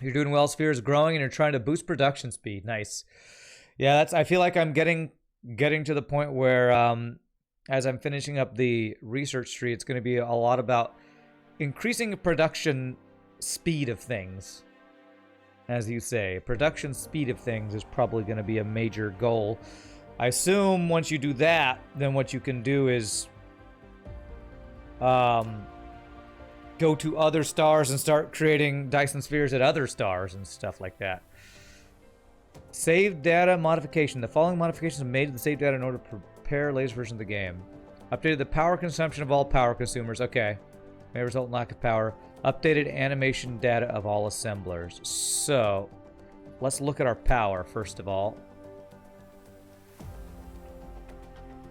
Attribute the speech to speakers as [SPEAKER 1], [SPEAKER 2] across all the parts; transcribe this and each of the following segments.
[SPEAKER 1] You're doing well. Sphere is growing, and you're trying to boost production speed. Nice. Yeah, that's. I feel like I'm getting to the point where, as I'm finishing up the research tree, it's going to be a lot about increasing the production speed of things. As you say, production speed of things is probably going to be a major goal. I assume once you do that, then what you can do is go to other stars and start creating Dyson spheres at other stars and stuff like that. Save data modification. The following modifications are made to the save data in order to prepare latest version of the game. Updated the power consumption of all power consumers. Okay. May result in lack of power. Updated animation data of all assemblers. So, let's look at our power first of all.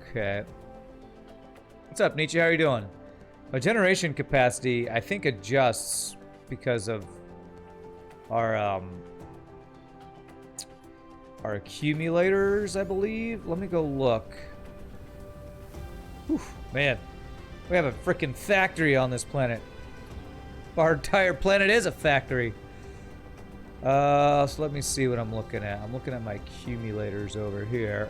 [SPEAKER 1] Okay. What's up, Nietzsche? How are you doing? My generation capacity, I think, adjusts because of our accumulators, I believe. Let me go look. Whew, man, we have a freaking factory on this planet. Our entire planet is a factory. So let me see what I'm looking at. I'm looking at my accumulators over here.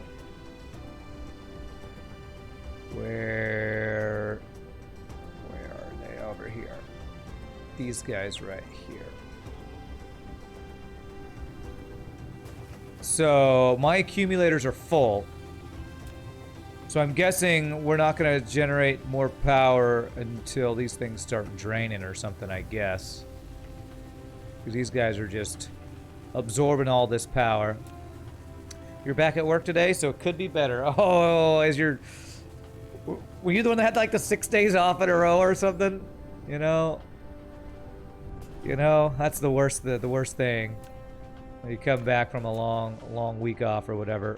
[SPEAKER 1] Where are they? Over here. These guys right here. So my accumulators are full. So I'm guessing we're not going to generate more power until these things start draining or something, I guess. Because these guys are just absorbing all this power. You're back at work today, so it could be better. Oh, were you the one that had like the 6 days off in a row or something? You know, that's the worst. The worst thing. When you come back from a long week off or whatever.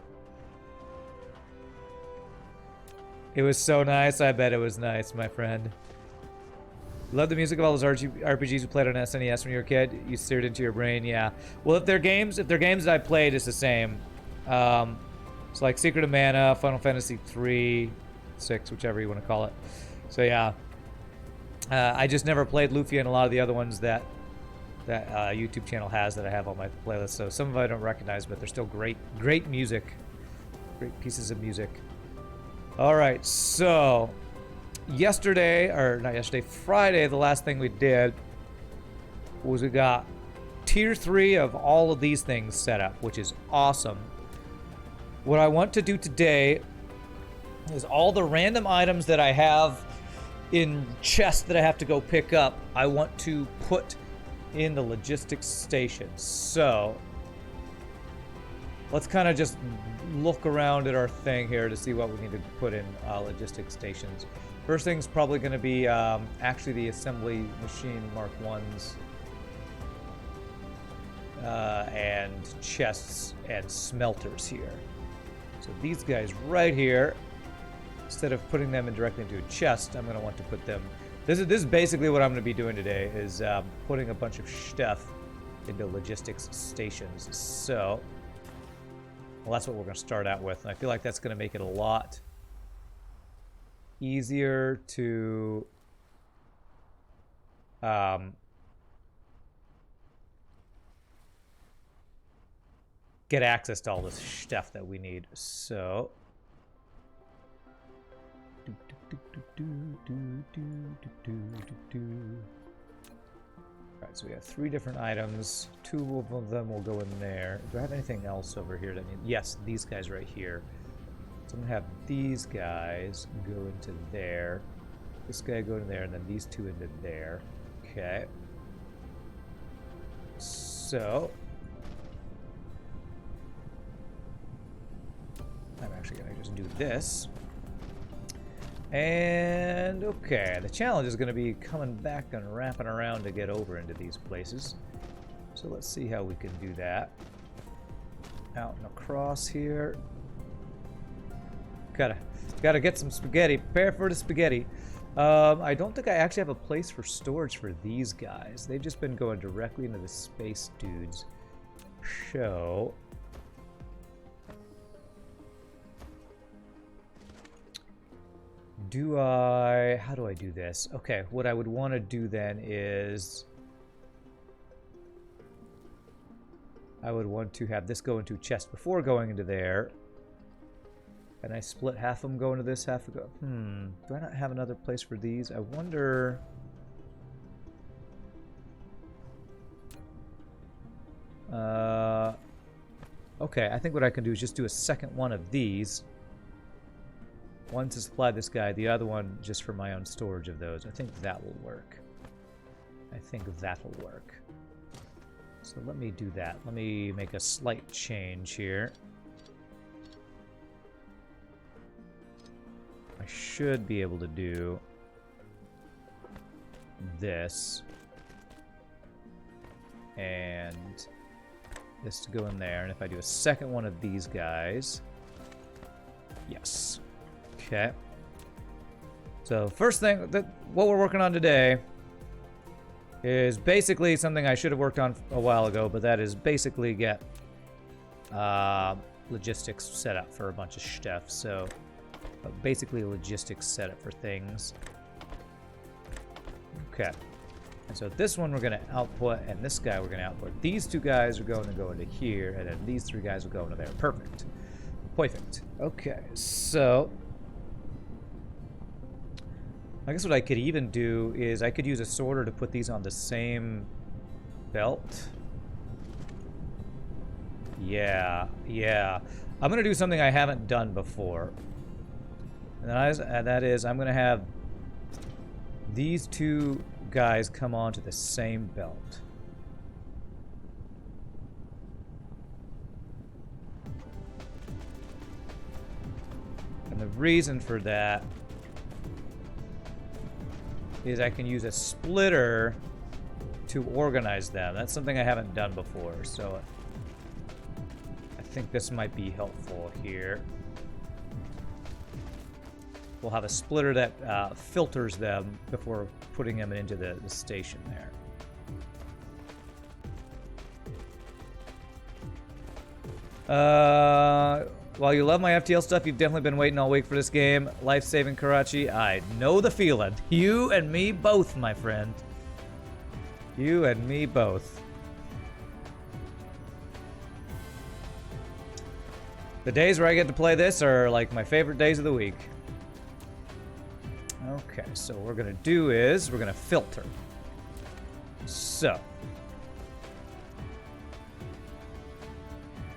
[SPEAKER 1] It was so nice. I bet it was nice, my friend. Love the music of all those RPGs you played on SNES when you were a kid. You seared into your brain, yeah. Well, if they're games that I played, it's the same. It's like Secret of Mana, Final Fantasy 3, 6, whichever you want to call it. So yeah, I just never played Lufia and a lot of the other ones that YouTube channel has that I have on my playlist. So some of it I don't recognize, but they're still great music, great pieces of music. All right, so Friday, the last thing we did was we got tier 3 of all of these things set up, which is awesome. What I want to do today is all the random items that I have in chests that I have to go pick up, I want to put in the logistics station. So let's kind of just look around at our thing here to see what we need to put in logistics stations. First thing's probably going to be actually the assembly machine Mark 1s and chests and smelters here. So these guys right here, instead of putting them directly into a chest, I'm going to want to put them... This is basically what I'm going to be doing today, is putting a bunch of stuff into logistics stations. So, well, that's what we're going to start out with. And I feel like that's going to make it a lot easier to get access to all this stuff that we need. So... Alright, so we have 3 different items. 2 of them will go in there. Do I have anything else over here that need... Yes, these guys right here. So I'm going to have these guys go into there. This guy go in there, and then these 2 into there. Okay. So... I'm actually going to just do this. And, okay, the challenge is going to be coming back and wrapping around to get over into these places. So let's see how we can do that. Out and across here. Gotta get some spaghetti. Prepare for the spaghetti. I don't think I actually have a place for storage for these guys. They've just been going directly into the space dudes. So... how do I do this? Okay, what I would want to do then is I would want to have this go into chest before going into there. And I split half of them go into this, half go. Do I not have another place for these? I wonder. Okay, I think what I can do is just do a second one of these. One to supply this guy, the other one just for my own storage of those. I think that will work. I think that'll work. So let me do that. Let me make a slight change here. I should be able to do this. And this to go in there. And if I do a second one of these guys. Yes. Okay. So first thing, what we're working on today is basically something I should have worked on a while ago, but that is basically get logistics set up for a bunch of stuff. So basically a logistics setup for things. Okay. And so this one we're going to output, and this guy we're going to output. These two guys are going to go into here, and then these three guys will go into there. Perfect. Perfect. Okay, so I guess what I could even do is I could use a sorter to put these on the same belt. Yeah. I'm going to do something I haven't done before. And that is I'm going to have these two guys come onto the same belt. And the reason for that is I can use a splitter to organize them. That's something I haven't done before, so I think this might be helpful here. We'll have a splitter that filters them before putting them into the station there. While you love my FTL stuff, you've definitely been waiting all week for this game. Life-saving Karachi. I know the feeling. You and me both, my friend. You and me both. The days where I get to play this are like my favorite days of the week. Okay, so what we're going to do is we're going to filter. So.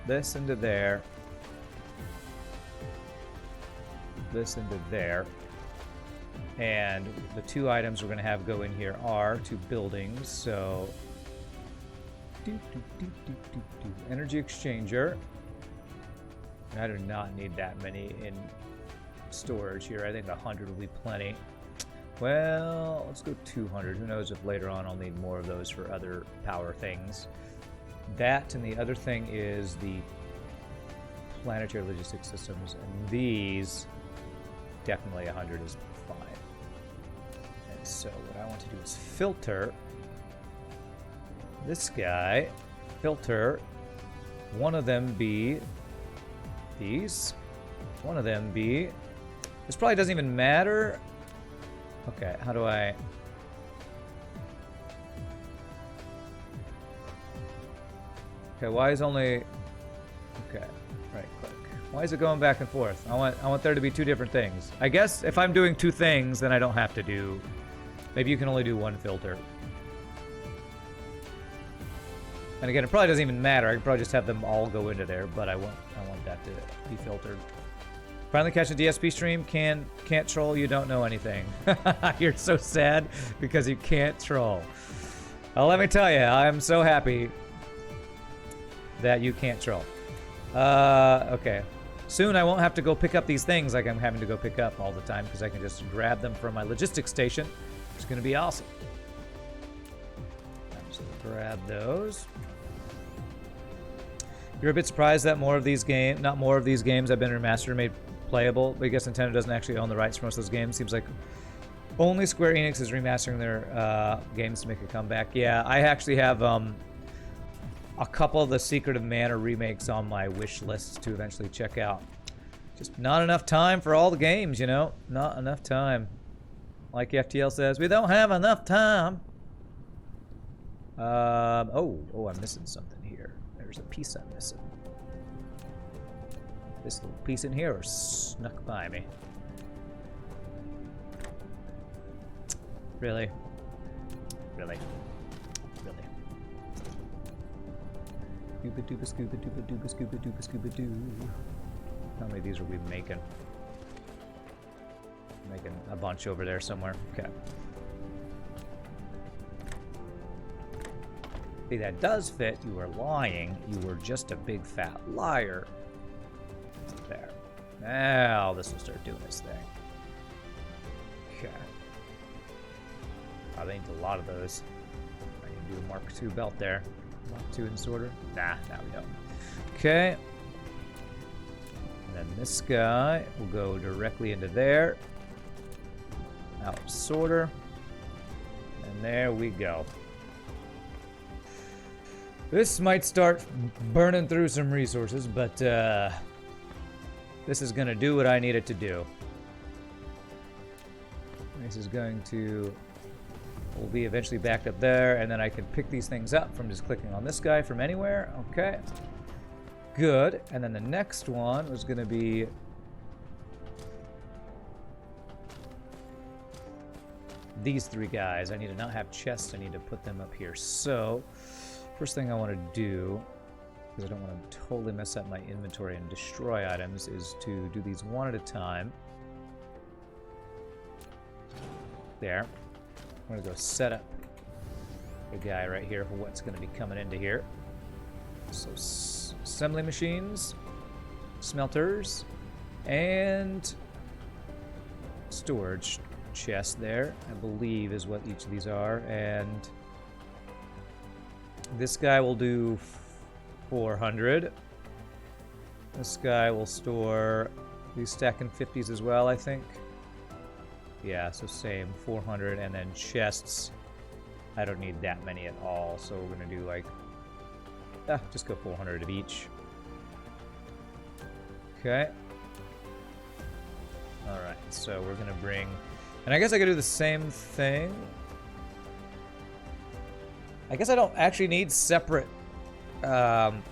[SPEAKER 1] This into there. This into there. And the two items we're going to have go in here are two buildings. So. Energy exchanger. I do not need that many in storage here. I think 100 will be plenty. Well, let's go 200. Who knows if later on I'll need more of those for other power things. That and the other thing is the planetary logistics systems, and these definitely 100 is fine. And so what I want to do is filter this guy, filter one of them be these, one of them be, this probably doesn't even matter. Okay, how do I? Okay, why is only? Okay, right click. Why is it going back and forth? I want there to be two different things. I guess if I'm doing two things, then I don't have to do. Maybe you can only do one filter. And again, it probably doesn't even matter. I could probably just have them all go into there, but I want that to be filtered. Finally catch a DSP stream. Can't troll. You don't know anything. You're so sad because you can't troll. Well, let me tell you, I'm so happy that you can't troll. Okay. Soon I won't have to go pick up these things like I'm having to go pick up all the time because I can just grab them from my logistics station. It's going to be awesome. So grab those. You're a bit surprised that not more of these games have been remastered and made playable. But I guess Nintendo doesn't actually own the rights for most of those games. Seems like only Square Enix is remastering their games to make a comeback. Yeah, I actually have a couple of the Secret of Mana remakes on my wish list to eventually check out. Just not enough time for all the games, you know? Not enough time. Like FTL says, we don't have enough time. Oh, I'm missing something here. There There's a piece I'm missing. This little piece in here snuck by me. Really? Really? Really? Dooba dooba scuba dooba dooba scuba dooba scuba doo. How many of these are we making? Making a bunch over there somewhere. Okay. See, that does fit. You were lying. You were just a big fat liar. There. Now this will start doing this thing. Okay. I need a lot of those. I need to do a Mark II belt there. Mark II in sorter. Nah, we don't. Okay. And then this guy will go directly into there. Out of sorter. And there we go. This might start burning through some resources, but this is going to do what I need it to do. This is going to... will be eventually backed up there, and then I can pick these things up from just clicking on this guy from anywhere. Okay. Good. And then the next one was going to be... these three guys. I need to not have chests. I need to put them up here. So... first thing I want to do, because I don't want to totally mess up my inventory and destroy items, is to do these one at a time. There. I'm going to go set up a guy right here for what's going to be coming into here. So, assembly machines, smelters, and storage chest there, I believe is what each of these are. And this guy will do 400. This guy will store these stacking 50s as well, I think. Yeah, so same, 400, and then chests. I don't need that many at all, so we're gonna do like, just go 400 of each. Okay. All right, so we're gonna bring, and I guess I could do the same thing. I guess I don't actually need separate, what am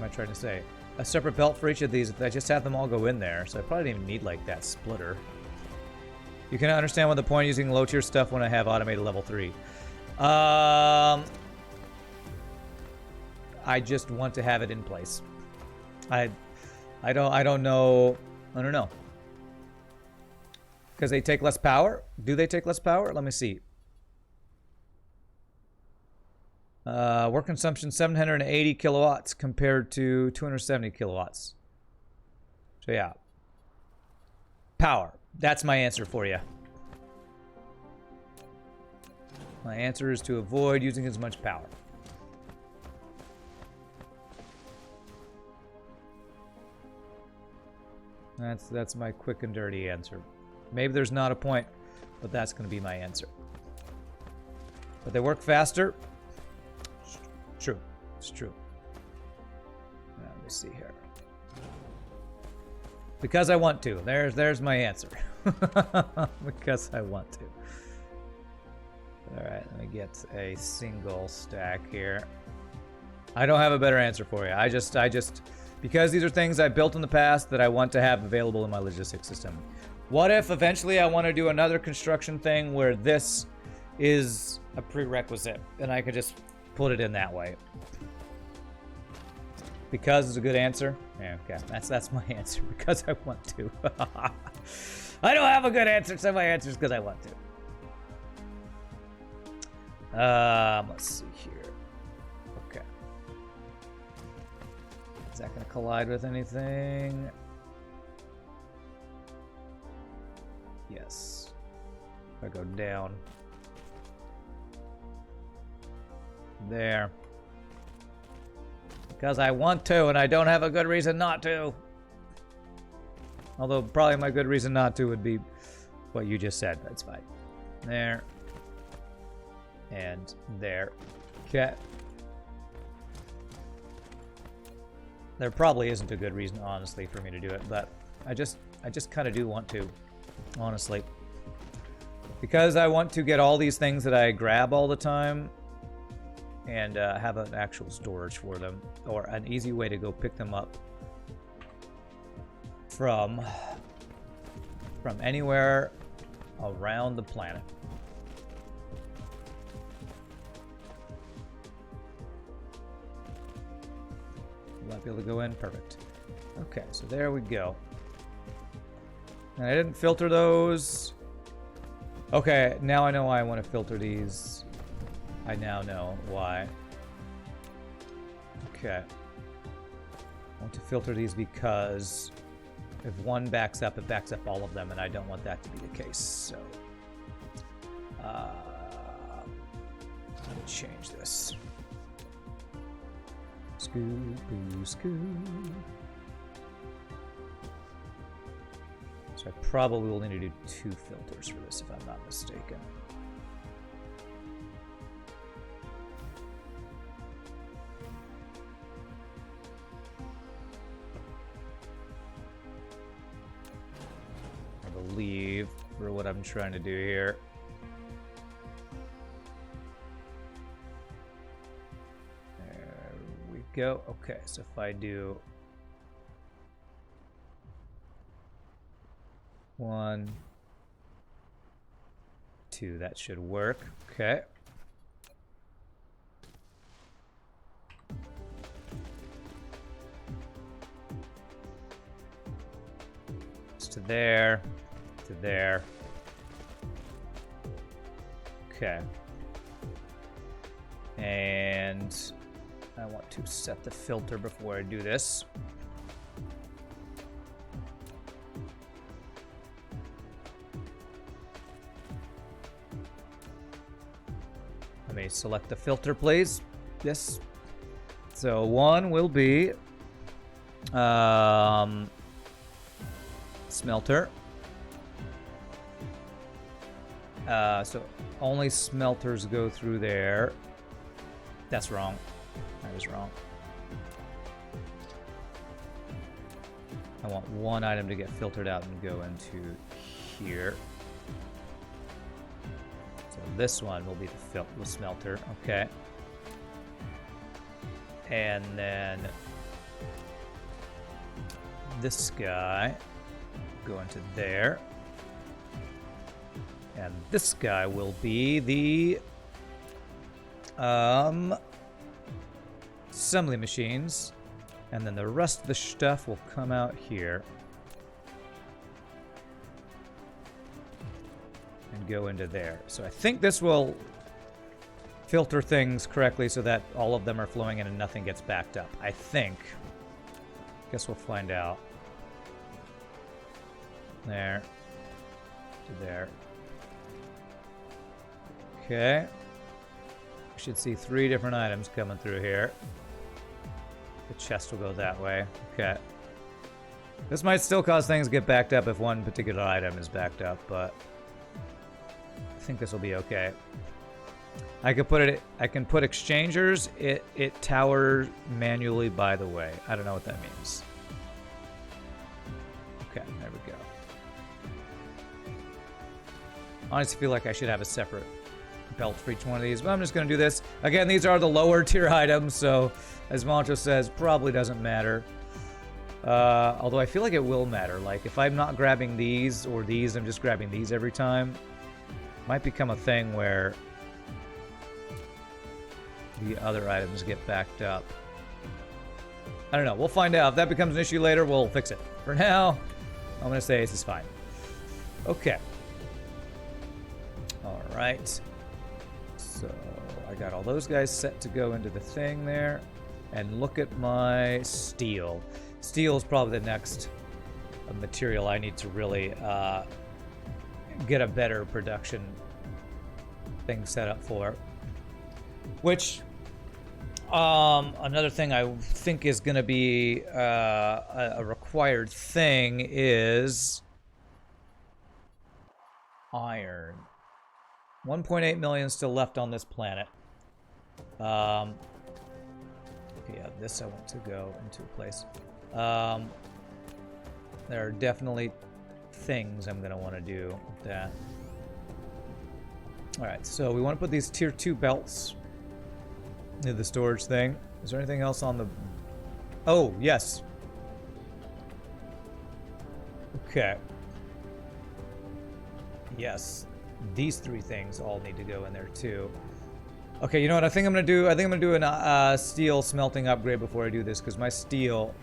[SPEAKER 1] I trying to say? A separate belt for each of these. If I just have them all go in there, so I probably didn't even need like that splitter. You can understand what the point of using low tier stuff when I have automated level 3. I just want to have it in place. I don't know. I don't know. Because they take less power? Do they take less power? Let me see. Work consumption 780 kilowatts compared to 270 kilowatts. So yeah. Power. That's my answer for you. My answer is to avoid using as much power. That's my quick and dirty answer. Maybe there's not a point, but that's going to be my answer. But they work faster. True. It's true. Let me see here. Because I want to. There's my answer. Because I want to. Alright, let me get a single stack here. I don't have a better answer for you. I just because these are things I built in the past that I want to have available in my logistics system. What if eventually I want to do another construction thing where this is a prerequisite and I could just put it in that way? Because is a good answer? Yeah, okay. That's my answer. Because I want to. I don't have a good answer, so my answer is because I want to. Let's see here. Okay. Is that going to collide with anything? Yes. If I go down. There. Because I want to, and I don't have a good reason not to. Although, probably my good reason not to would be what you just said. That's fine. There. And there. Okay. There probably isn't a good reason, honestly, for me to do it, but I just kind of do want to, honestly. Because I want to get all these things that I grab all the time and have an actual storage for them, or an easy way to go pick them up from anywhere around the planet. Will I be able to go in? Perfect. Okay, so there we go. And I didn't filter those. Okay, now I know why I want to filter these. I now know why. Okay. I want to filter these because if one backs up, it backs up all of them, and I don't want that to be the case. So, let me change this. Scoop, scoop. So I probably will need to do 2 filters for this, if I'm not mistaken. I believe for what I'm trying to do here. There we go. Okay, so if I do 1, 2, that should work. Okay. It's to there, to there. Okay. And I want to set the filter before I do this. Let me select the filter, please. This. So 1 will be smelter. So only smelters go through there. That's wrong. That is wrong. I want 1 item to get filtered out and go into here. So this one will be the smelter. Okay. And then this guy go into there. And this guy will be the assembly machines. And then the rest of the stuff will come out here and go into there. So I think this will filter things correctly so that all of them are flowing in and nothing gets backed up. I think. Guess we'll find out. There. To there. Okay. We should see 3 different items coming through here. The chest will go that way. Okay. This might still cause things to get backed up if one particular item is backed up, but I think this will be okay. I can put exchangers. It towers manually, by the way. I don't know what that means. Okay, there we go. I honestly feel like I should have a separate belt for each one of these, but I'm just going to do this. Again, these are the lower tier items, so as Monto says, probably doesn't matter. Although I feel like it will matter. Like, if I'm not grabbing these or these, I'm just grabbing these every time. It might become a thing where the other items get backed up. I don't know. We'll find out. If that becomes an issue later, we'll fix it. For now, I'm going to say this is fine. Okay. All right. So I got all those guys set to go into the thing there. And look at my steel. Steel is probably the next material I need to really get a better production thing set up for. Which, another thing I think is going to be a required thing is iron. 1.8 million still left on this planet. Okay, yeah, this I want to go into a place. There are definitely things I'm gonna want to do with that. Alright, so we want to put these tier 2 belts into the storage thing. Is there anything else on the... Oh, yes. Okay. Yes. These 3 things all need to go in there too. Okay, you know what I think I'm gonna do? I think I'm gonna do a steel smelting upgrade before I do this, because my steel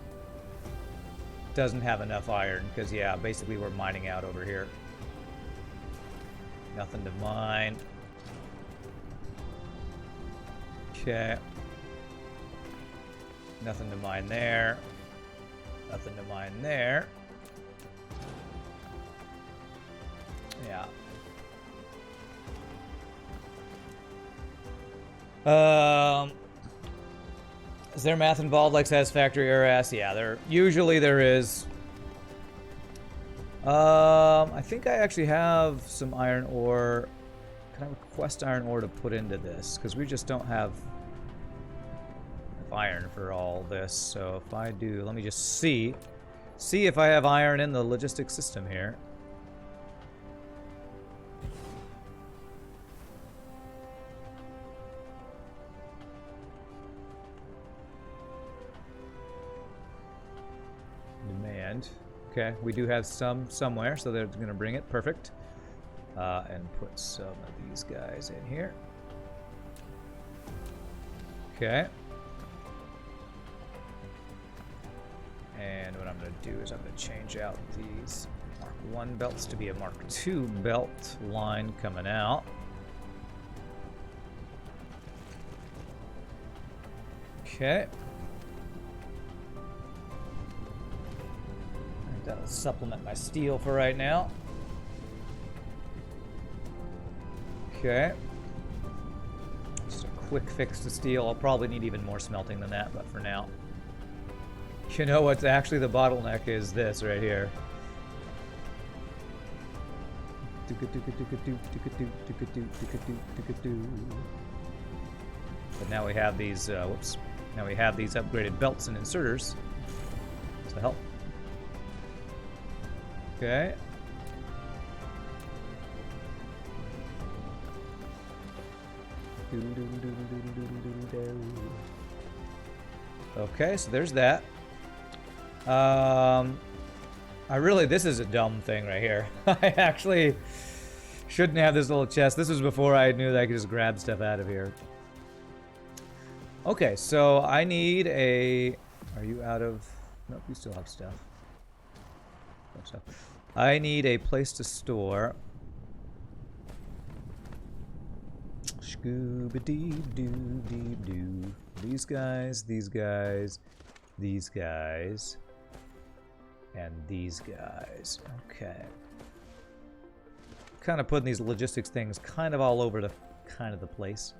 [SPEAKER 1] doesn't have enough iron, because yeah, basically we're mining out over here. Nothing to mine. Okay. Nothing to mine there. Nothing to mine there. Yeah. Is there math involved like satisfactory errors? Yeah, there is. I think I actually have some iron ore. Can I request iron ore to put into this? Because we just don't have iron for all this. So if I do, let me just see if I have iron in the logistics system here. Demand. Okay, we do have some somewhere, so they're going to bring it. Perfect. And put some of these guys in here. Okay. And what I'm going to do is I'm going to change out these Mark 1 belts to be a Mark 2 belt line coming out. Okay. That'll supplement my steel for right now. Okay. Just a quick fix to steel. I'll probably need even more smelting than that, but for now. You know what's actually the bottleneck is this right here. But now we have these, whoops. Now we have these upgraded belts and inserters to help. Okay. Okay, so there's that. This is a dumb thing right here. I actually shouldn't have this little chest. This was before I knew that I could just grab stuff out of here. Okay, so I need a... Are you out of... Nope, you still have stuff. I need a place to store. Scooby-dee-doo-dee-doo. These guys, these guys, these guys, and these guys. Okay. Kind of putting these logistics things kind of all over the place.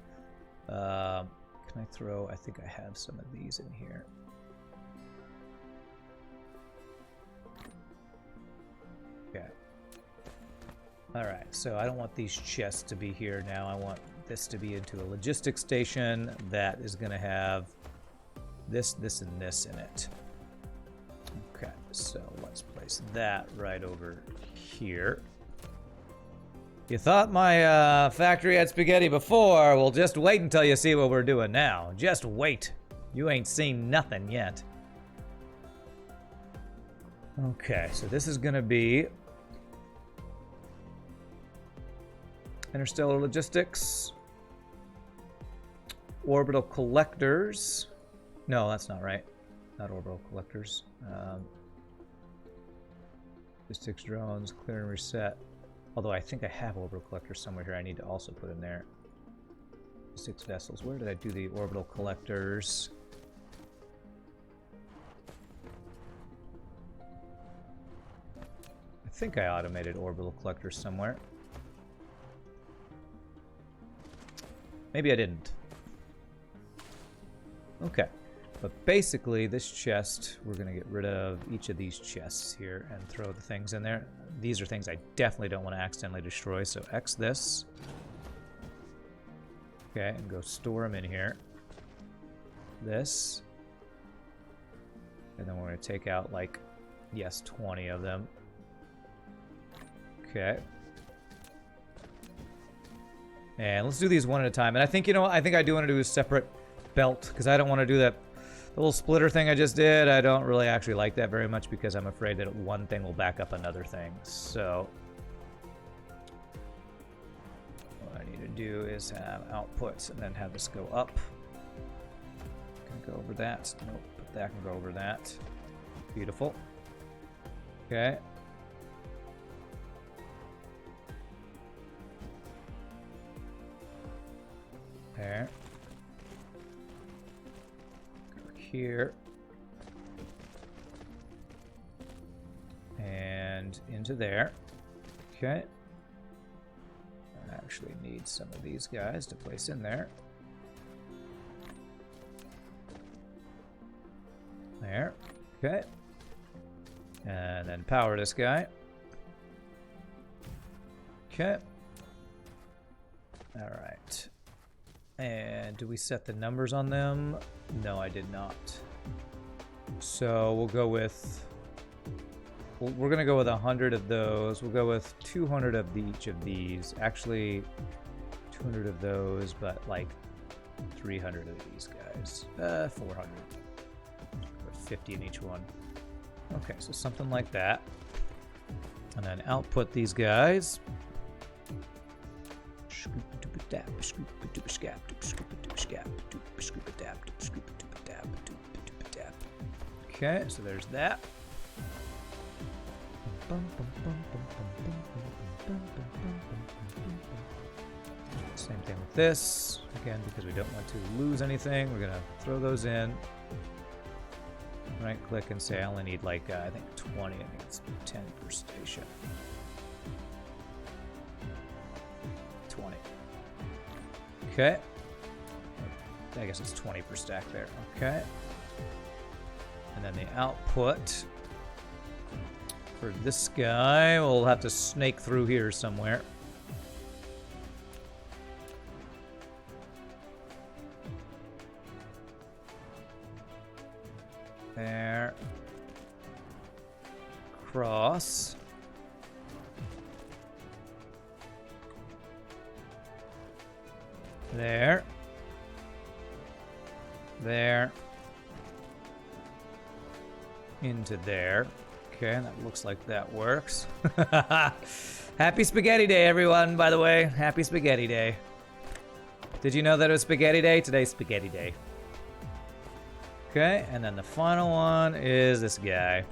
[SPEAKER 1] Can I throw? I think I have some of these in here. Okay. Alright, so I don't want these chests to be here now. I want this to be into a logistics station that is going to have this, this, and this in it. Okay, so let's place that right over here. You thought my factory had spaghetti before? Well, just wait until you see what we're doing now. Just wait. You ain't seen nothing yet. Okay, so this is going to be interstellar logistics, orbital collectors. No, that's not right. Not orbital collectors. Logistics drones, clear and reset. Although I think I have orbital collectors somewhere here I need to also put in there. 6 vessels. Where did I do the orbital collectors? I think I automated orbital collectors somewhere. Maybe I didn't. Okay. But basically, this chest, we're going to get rid of each of these chests here and throw the things in there. These are things I definitely don't want to accidentally destroy, so X this. Okay, and go store them in here. This, And then we're going to take out, like, yes, 20 of them. Okay. And let's do these one at a time. And I think, you know, I think I do want to do a separate belt, because I don't want to do that little splitter thing I just did. I don't really actually like that very much, because I'm afraid that one thing will back up another thing. So what I need to do is have outputs and then have this go up. Can go over that. Nope, but that can go over that. Beautiful. Okay. There. Go here. And into there. Okay. I actually need some of these guys to place in there. There. Okay. And then power this guy. Okay. All right. And do we set the numbers on them? No, I did not. So we'll go with... We're going to go with 100 of those. We'll go with 200 of each of these. Actually, 200 of those, but like 300 of these guys. 400. 50 in each one. Okay, so something like that. And then output these guys. Okay, so there's that. Same thing with this. Again, because we don't want to lose anything, we're going to throw those in. Right click and say I only need like, I think 20. I think it's 10 per station. 20. Okay. I guess it's 20 per stack there. Okay. And then the output for this guy, we'll have to snake through here somewhere. There. Cross. There. There. Into there. Okay, that looks like that works. Happy Spaghetti Day, everyone, by the way. Happy Spaghetti Day. Did you know that it was Spaghetti Day? Today's Spaghetti Day. Okay, and then the final one is this guy.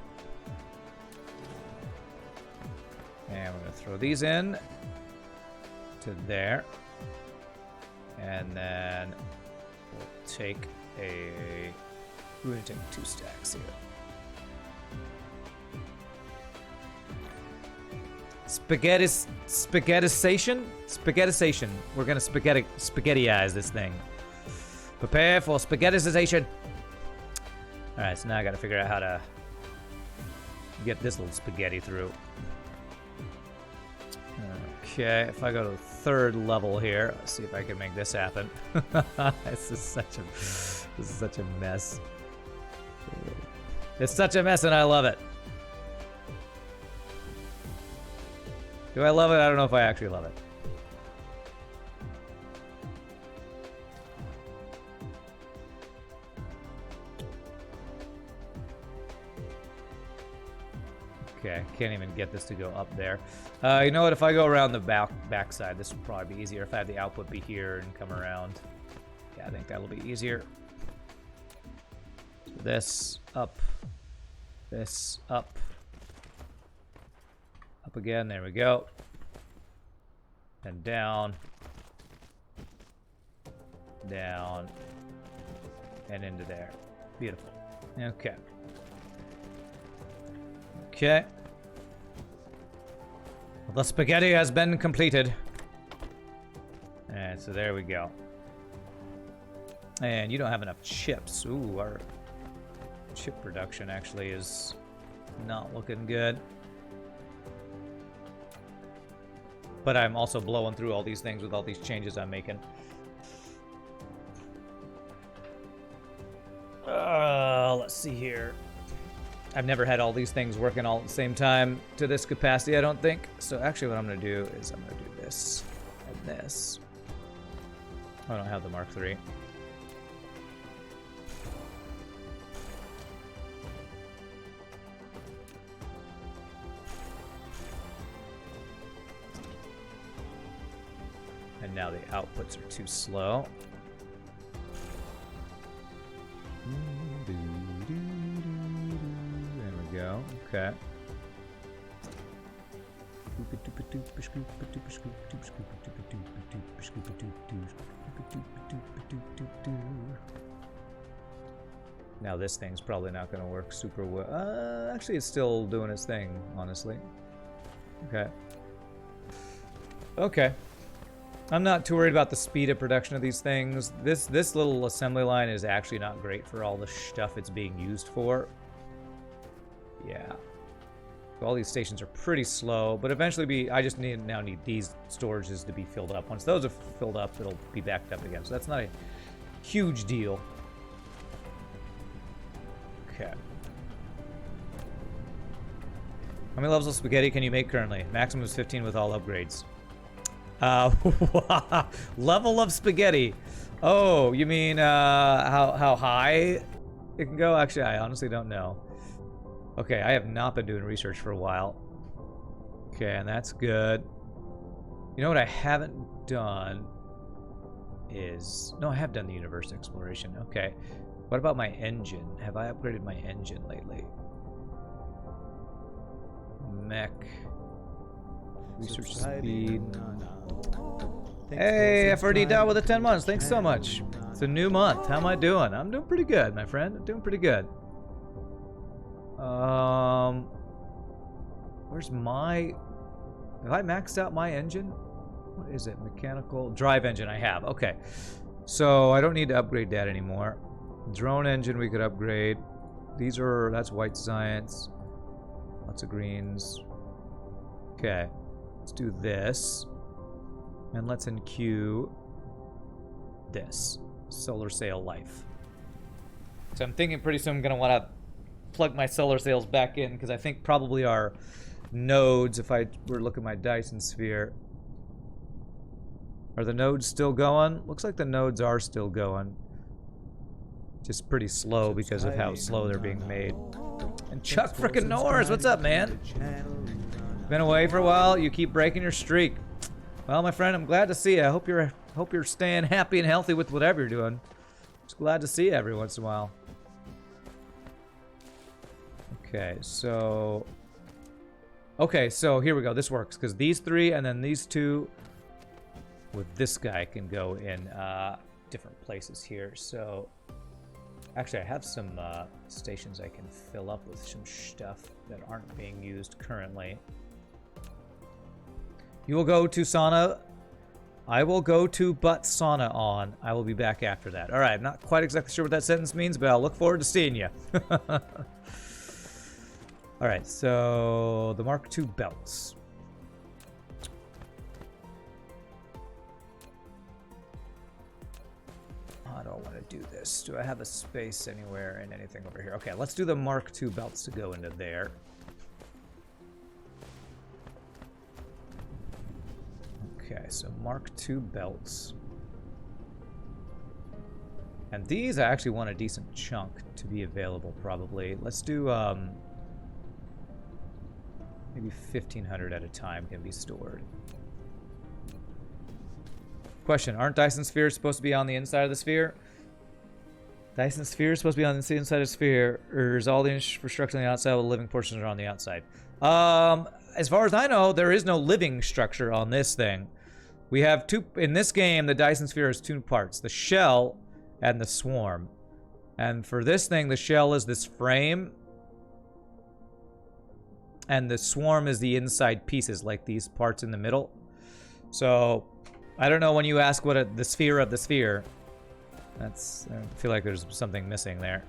[SPEAKER 1] And we're going to throw these in to there. And then we'll take we're going to take 2 stacks here. Spaghettisation? Spaghettisation. We're going to spaghettyize this thing. Prepare for spaghettisation. Alright, so now I gotta figure out how to get this little spaghetti through. Okay, if I go to the 3rd level here, let's see if I can make this happen. This is such a mess. It's such a mess and I love it. Do I love it? I don't know if I actually love it. Okay, can't even get this to go up there. You know what? If I go around the back side, this will probably be easier. If I have the output be here and come around, yeah, I think that'll be easier. So this up, up again. There we go. And down, down, and into there. Beautiful. Okay. Okay. Well, the spaghetti has been completed. And so there we go. And you don't have enough chips. Ooh, our chip production actually is not looking good. But I'm also blowing through all these things with all these changes I'm making. Let's see here. I've never had all these things working all at the same time to this capacity, I don't think. So actually what I'm going to do is I'm going to do this and this. I don't have the Mark III. And now the outputs are too slow. There we go. Okay. Now this thing's probably not going to work super well. Actually, it's still doing its thing, honestly. Okay. Okay. I'm not too worried about the speed of production of these things. This little assembly line is actually not great for all the stuff it's being used for. Yeah. All these stations are pretty slow, but eventually I just now need these storages to be filled up. Once those are filled up, it'll be backed up again. So that's not a huge deal. Okay. How many levels of spaghetti can you make currently? Maximum is 15 with all upgrades. Level of spaghetti. Oh, you mean how high it can go? Actually, I honestly don't know. Okay, I have not been doing research for a while. Okay, and that's good. You know what I haven't done is... No, I have done the universe exploration. Okay. What about my engine? Have I upgraded my engine lately? Mech. Research speed. Hey, FRD Dow with the 10 months. Thanks so much. It's a new month. How am I doing? I'm doing pretty good, my friend. I'm doing pretty good. Where's my... Have I maxed out my engine? What is it? Mechanical drive engine I have. Okay. So I don't need to upgrade that anymore. Drone engine we could upgrade. That's white science. Lots of greens. Okay. Let's do this. And let's enqueue this. Solar sail life. So I'm thinking pretty soon I'm going to want to plug my solar sails back in, because I think probably our nodes, if I were to look at my Dyson sphere, are the nodes still going? Looks like the nodes are still going. Just pretty slow because of how slow they're being made. And Chuck frickin' Norris, what's up, man? Been away for a while. You keep breaking your streak. Well, my friend, I'm glad to see you. I hope you're staying happy and healthy with whatever you're doing. Just glad to see you every once in a while. Okay, so here we go. This works because these three and then these two with this guy can go in different places here. So actually, I have some stations I can fill up with some stuff that aren't being used currently. You will go to sauna. I will go to but sauna on. I will be back after that. All right, I'm not quite exactly sure what that sentence means, but I'll look forward to seeing you. All right, so the Mark II belts. I don't want to do this. Do I have a space anywhere in anything over here? Okay, let's do the Mark II belts to go into there. Okay, so Mark II belts. And these I actually want a decent chunk to be available probably. Let's do maybe 1,500 at a time can be stored. Question, aren't Dyson spheres supposed to be on the inside of the sphere? Dyson sphere is supposed to be on the inside of the sphere, or is all the infrastructure on the outside while the living portions are on the outside? As far as I know, there is no living structure on this thing. We have two, in this game, the Dyson sphere has two parts, the shell and the swarm. And for this thing, the shell is this frame, and the swarm is the inside pieces, like these parts in the middle. So, I don't know when you ask what the sphere of the sphere. I feel like there's something missing there.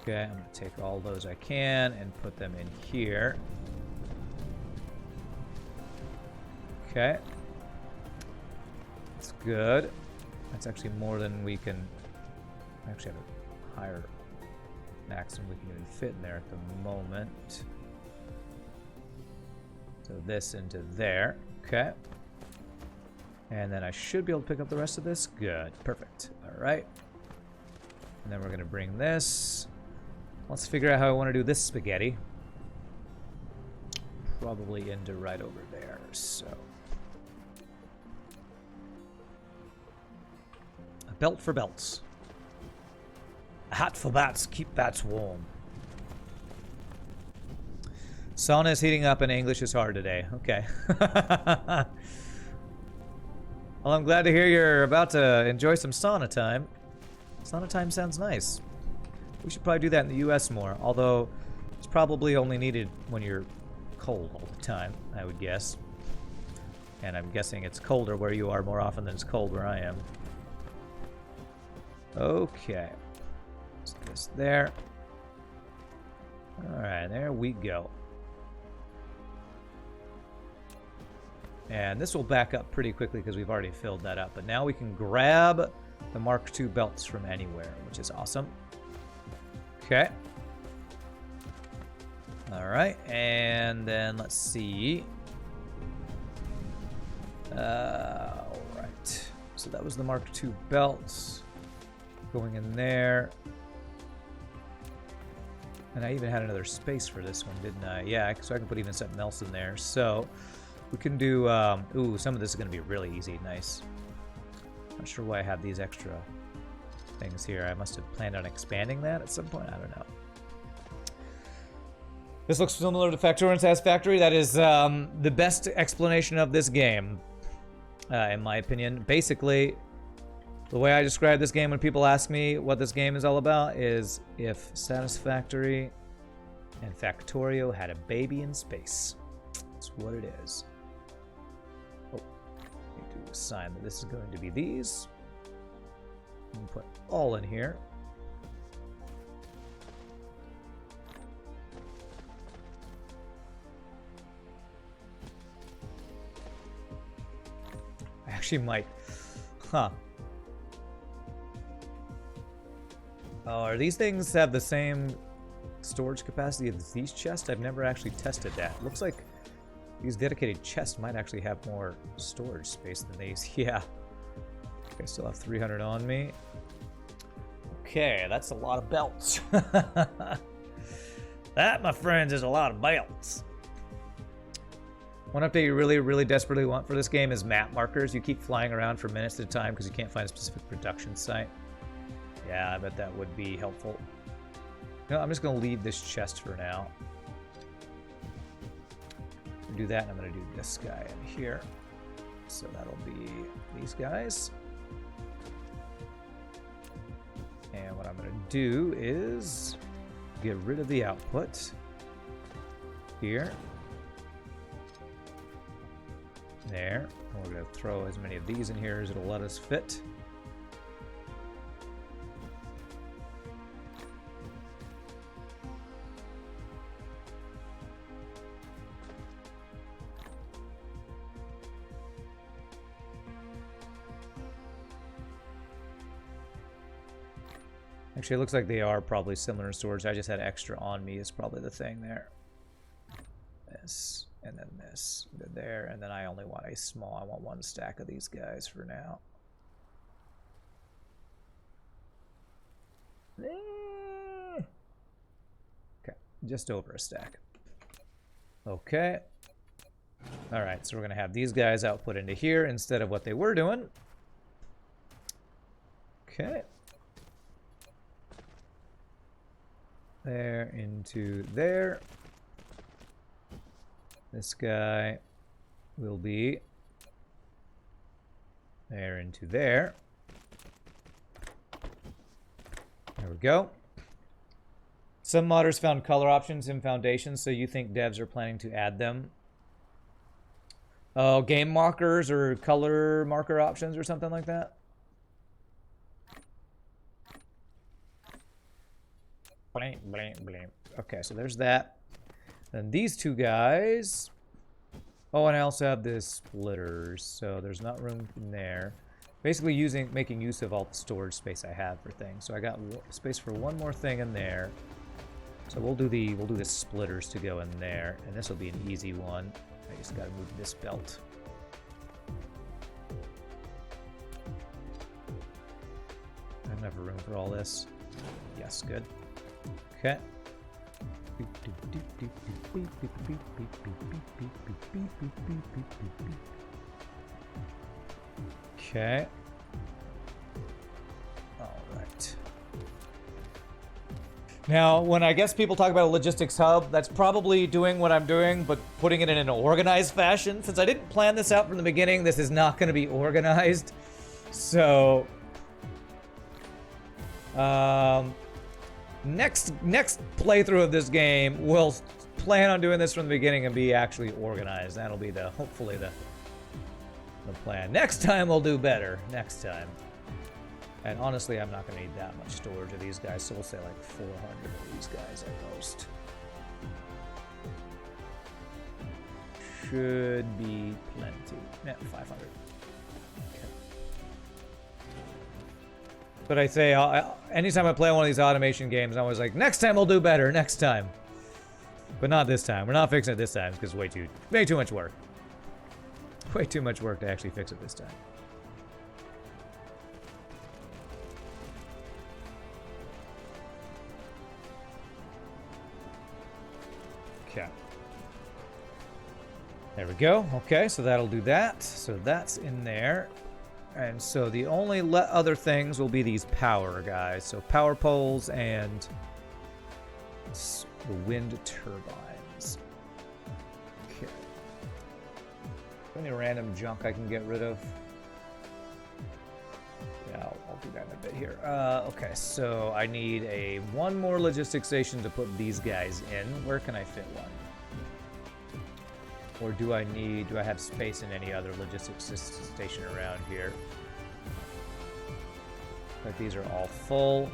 [SPEAKER 1] Okay, I'm going to take all those I can and put them in here. Okay. That's good. That's actually more than we can... Actually have a higher maximum we can even fit in there at the moment. So this into there. Okay. And then I should be able to pick up the rest of this. Good. Perfect. All right. And then we're going to bring this. Let's figure out how I want to do this spaghetti. Probably into right over there. So. A belt for belts. A hat for bats. Keep bats warm. Sauna is heating up and English is hard today. Okay. Well, I'm glad to hear you're about to enjoy some sauna time. Sauna time sounds nice. We should probably do that in the US more, although it's probably only needed when you're cold all the time, I would guess. And I'm guessing it's colder where you are more often than it's cold where I am. Okay. Let's do this there. Alright, there we go. And this will back up pretty quickly because we've already filled that up. But now we can grab the Mark II belts from anywhere, which is awesome. Okay. All right, and then let's see. All right. So that was the Mark II belts going in there. And I even had another space for this one, didn't I? Yeah, so I can put even something else in there. So we can do, ooh, some of this is going to be really easy. Nice. Not sure why I have these extra things here. I must have planned on expanding that at some point. I don't know. This looks similar to Factorio and Satisfactory. That is the best explanation of this game, in my opinion. Basically, the way I describe this game when people ask me what this game is all about is if Satisfactory and Factorio had a baby in space. That's what it is. Oh, I need to assign that this is going to be these. And put all in here. I actually might. Huh. Oh, are these things have the same storage capacity as these chests? I've never actually tested that. Looks like these dedicated chests might actually have more storage space than these. Yeah. Okay, still have 300 on me. Okay, that's a lot of belts. That, my friends, is a lot of belts. One update you really, really desperately want for this game is map markers. You keep flying around for minutes at a time because you can't find a specific production site. Yeah, I bet that would be helpful. No, I'm just going to leave this chest for now. Do that, and I'm going to do this guy in here. So that'll be these guys. And what I'm going to do is get rid of the output here. There. And we're going to throw as many of these in here as it'll let us fit. Actually, it looks like they are probably similar in storage. I just had extra on me is probably the thing there. This, and then this, and then there, and then I only want a small. I want one stack of these guys for now. Okay, just over a stack. Okay. All right, so we're going to have these guys output into here instead of what they were doing. Okay. There into there. This guy will be there into there. There we go. Some modders found color options in Foundations, so you think devs are planning to add them? Oh, game markers or color marker options or something like that? Blank, blank, blank. Okay, so there's that. Then these two guys. Oh, and I also have the splitters, so there's not room in there. Basically making use of all the storage space I have for things. So I got space for one more thing in there. So we'll do the splitters to go in there, and this will be an easy one. I just gotta move this belt. I don't have room for all this. Yes, good. Okay. Okay. All right. Now, when I guess people talk about a logistics hub, that's probably doing what I'm doing, but putting it in an organized fashion. Since I didn't plan this out from the beginning, this is not going to be organized. So, next playthrough of this game, we'll plan on doing this from the beginning and be actually organized. That'll be hopefully the plan. Next time we'll do better. Next time. And honestly, I'm not going to need that much storage of these guys, so we'll say like 400 of these guys at most. Should be plenty. Yeah, 500. Okay. But I say, anytime I play one of these automation games, I'm always like, next time we'll do better, next time. But not this time. We're not fixing it this time, because way too much work. Way too much work to actually fix it this time. Okay. There we go. Okay, so that'll do that. So that's in there. And so the only other things will be these power guys. So power poles and the wind turbines. Okay. Any random junk I can get rid of? Yeah, I'll do that in a bit here. Okay, so I need one more logistics station to put these guys in. Where can I fit one? Or do I have space in any other logistics station around here? Like these are all full.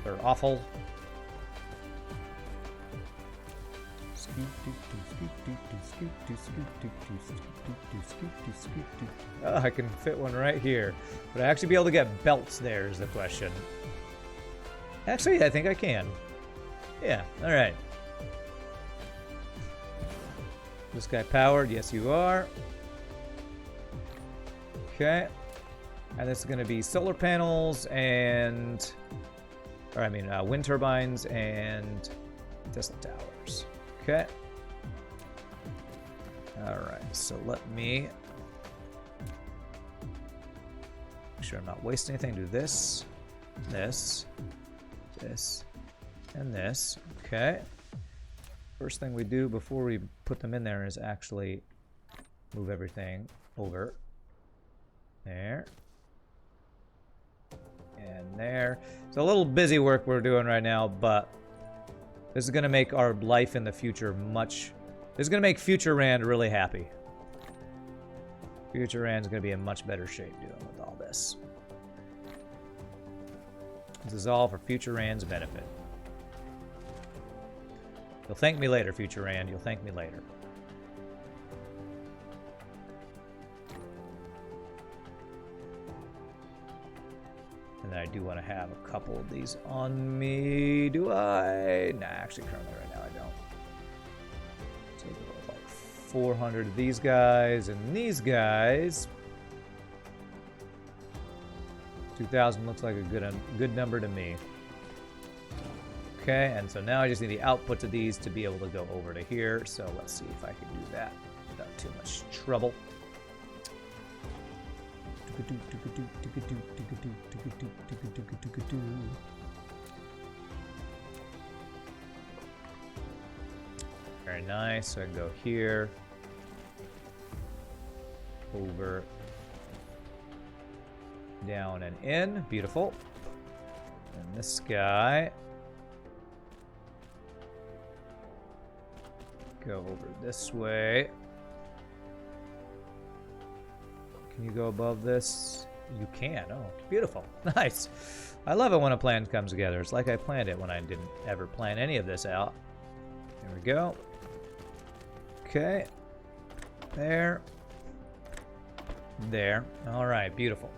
[SPEAKER 1] They're awful. Oh, I can fit one right here. Would I actually be able to get belts there is the question. Actually, I think I can. Yeah, alright. This guy powered? Yes, you are. Okay. And this is going to be solar panels and... Or I mean, wind turbines and Tesla towers. Okay. Alright, so let me... Make sure I'm not wasting anything. Do this, this, this, and this. Okay. First thing we do before we put them in there is actually move everything over. There. And there. It's a little busy work we're doing right now, but this is going to make our life in the future much... This is going to make Future Rand really happy. Future Rand's going to be in much better shape dealing with all this. This is all for Future Rand's benefit. You'll thank me later, Future Rand. You'll thank me later. And I do want to have a couple of these on me. Do I? Nah, actually, currently right now I don't. So we'll go with like 400 of these guys and these guys. 2,000 looks like a good number to me. Okay, and so now I just need the output of these to be able to go over to here. So let's see if I can do that without too much trouble. Very nice. So I can go here, over, down, and in. Beautiful. And this guy. Go over this way. Can you go above this? You can. Oh, beautiful. Nice. I love it when a plan comes together. It's like I planned it when I didn't ever plan any of this out. There we go. Okay. There. There. All right, beautiful.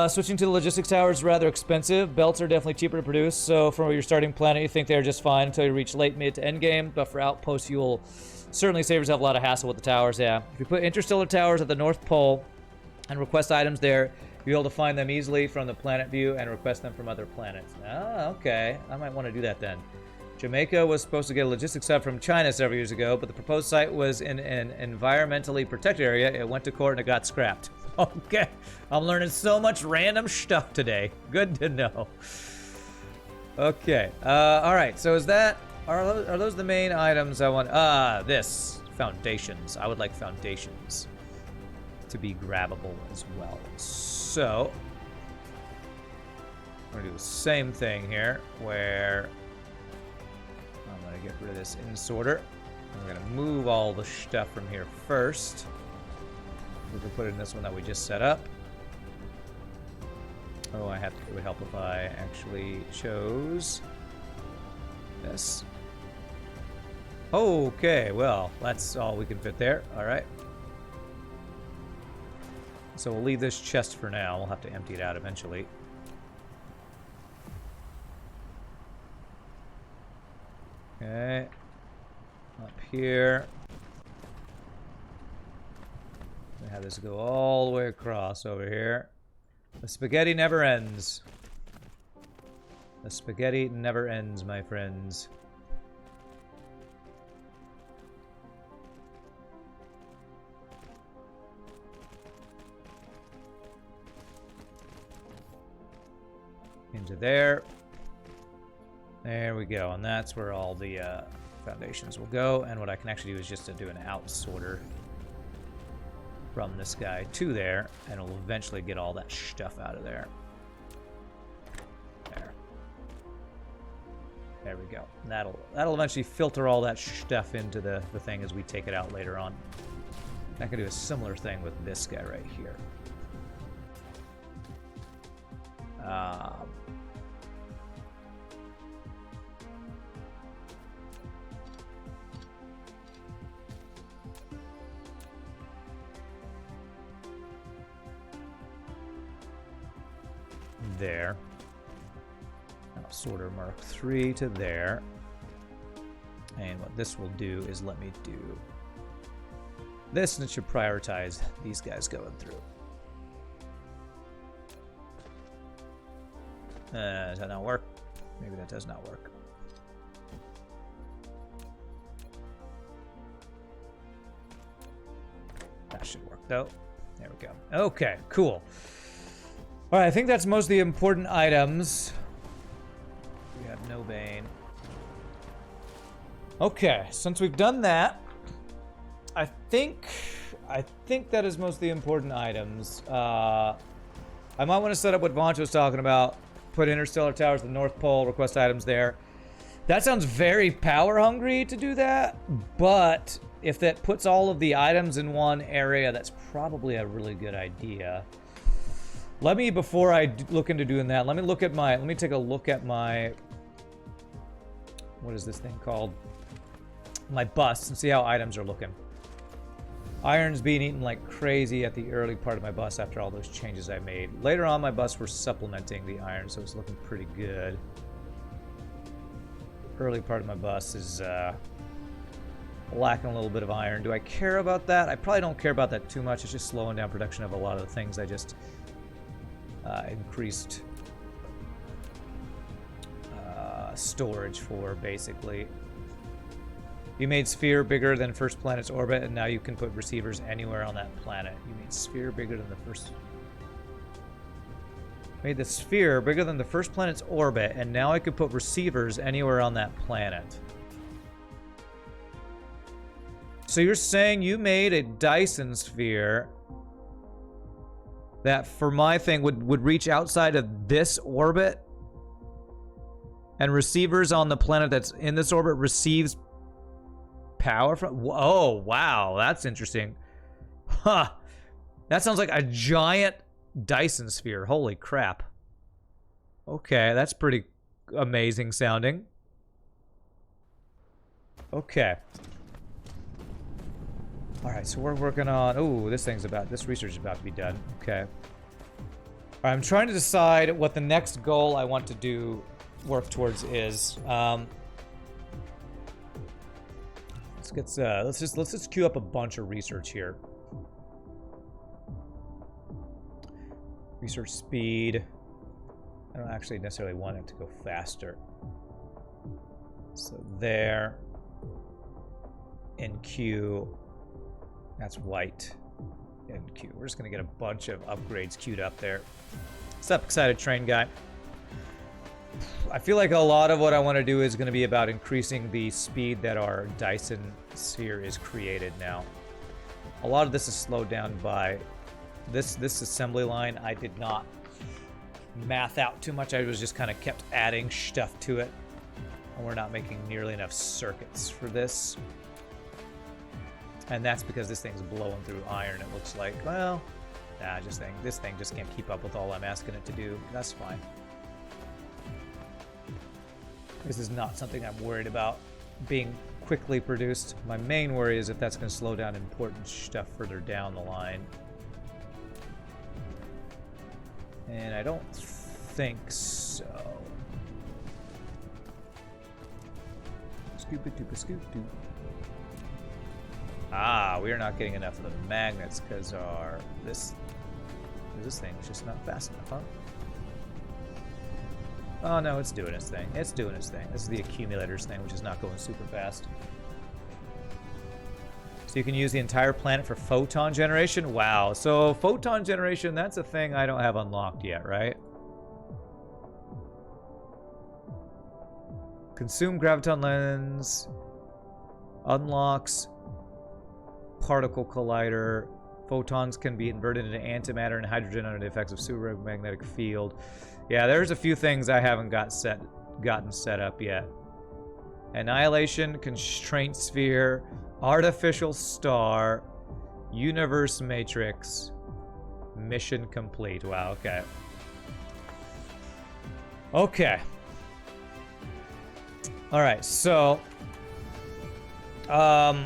[SPEAKER 1] Switching to the logistics tower is rather expensive. Belts are definitely cheaper to produce, so from your starting planet, you think they're just fine until you reach late, mid to end game. But for outposts, you'll certainly save yourself a lot of hassle with the towers, yeah. If you put interstellar towers at the North Pole and request items there, you'll be able to find them easily from the planet view and request them from other planets. Ah, okay. I might want to do that then. Jamaica was supposed to get a logistics hub from China several years ago, but the proposed site was in an environmentally protected area. It went to court and it got scrapped. Okay, I'm learning so much random stuff today. Good to know. Okay, all right. So is that are those the main items I want? This foundations. I would like foundations to be grabbable as well. So I'm gonna do the same thing here, where I'm gonna get rid of this in sorter. I'm gonna move all the stuff from here first. We can put it in this one that we just set up. Oh, it would help if I actually chose this. Okay, well, that's all we can fit there. All right. So we'll leave this chest for now. We'll have to empty it out eventually. Okay. Up here. Have this go all the way across over here. The spaghetti never ends. The spaghetti never ends, my friends. Into there. There we go. And that's where all the foundations will go. And what I can actually do is just to do an out sorter from this guy to there, and it'll eventually get all that stuff out of there. There we go. That'll eventually filter all that stuff into the thing as we take it out later on. I can do a similar thing with this guy right here. There. I'll sorter Mark III to there. And what this will do is let me do this, and it should prioritize these guys going through. Does that not work? Maybe that does not work. That should work though. There we go. Okay, cool. All right, I think that's most of the important items. We have no Bane. Okay, since we've done that, I think that is most of the important items. I might want to set up what Voncho was talking about. Put interstellar towers at the North Pole, request items there. That sounds very power hungry to do that, but if that puts all of the items in one area, that's probably a really good idea. Let me, before I look into doing that, let me take a look at my, what is this thing called? My bus, and see how items are looking. Iron's being eaten like crazy at the early part of my bus after all those changes I made. Later on, my bus were supplementing the iron, so it's looking pretty good. Early part of my bus is lacking a little bit of iron. Do I care about that? I probably don't care about that too much. It's just slowing down production of a lot of the things I just increased storage for, basically. You made sphere bigger than first planet's orbit, and now you can put receivers anywhere on that planet. You made sphere bigger than the first... Made the sphere bigger than the first planet's orbit, and now I could put receivers anywhere on that planet. So you're saying you made a Dyson sphere that, for my thing, would reach outside of this orbit, and receivers on the planet that's in this orbit receives power from... Oh, wow, that's interesting. Huh. That sounds like a giant Dyson sphere. Holy crap. Okay, that's pretty amazing sounding. Okay. All right, so we're working on... Oh, this research is about to be done. Okay. All right, I'm trying to decide what the next goal I want to work towards is. Let's just queue up a bunch of research here. Research speed. I don't actually necessarily want it to go faster. So there. NQ. That's white. NQ. We're just gonna get a bunch of upgrades queued up there. What's up, excited train guy? I feel like a lot of what I want to do is going to be about increasing the speed that our Dyson sphere is created now. A lot of this is slowed down by this assembly line. I did not math out too much. I was just kind of kept adding stuff to it. And we're not making nearly enough circuits for this. And that's because this thing's blowing through iron, it looks like. Well, nah, this thing just can't keep up with all I'm asking it to do. That's fine. This is not something I'm worried about being quickly produced. My main worry is if that's going to slow down important stuff further down the line. And I don't think so. Scoop-a-doop-a-scoop-doop. Ah, we are not getting enough of the magnets because this thing is just not fast enough, huh? Oh no, it's doing its thing. It's doing its thing. This is the accumulators thing, which is not going super fast. So you can use the entire planet for photon generation? Wow. So photon generation, that's a thing I don't have unlocked yet, right? Consume graviton lens. Unlocks particle collider. Photons can be inverted into antimatter and hydrogen under the effects of supermagnetic field. Yeah, there's a few things I haven't gotten set up yet. Annihilation, constraint sphere, artificial star, universe matrix, mission complete. Wow, okay. Okay. All right, so so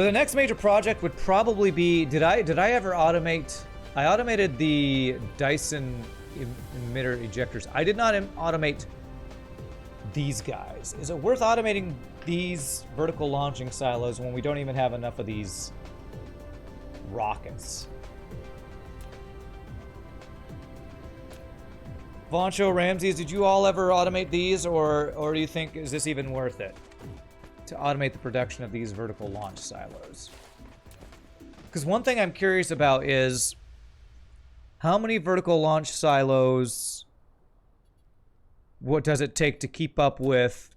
[SPEAKER 1] the next major project would probably be, did I ever automate? I automated the Dyson emitter ejectors. I did not automate these guys. Is it worth automating these vertical launching silos when we don't even have enough of these rockets? Voncho, Ramses, did you all ever automate these, or do you think, is this even worth it to automate the production of these vertical launch silos? Because one thing I'm curious about is how many vertical launch silos, what does it take to keep up with,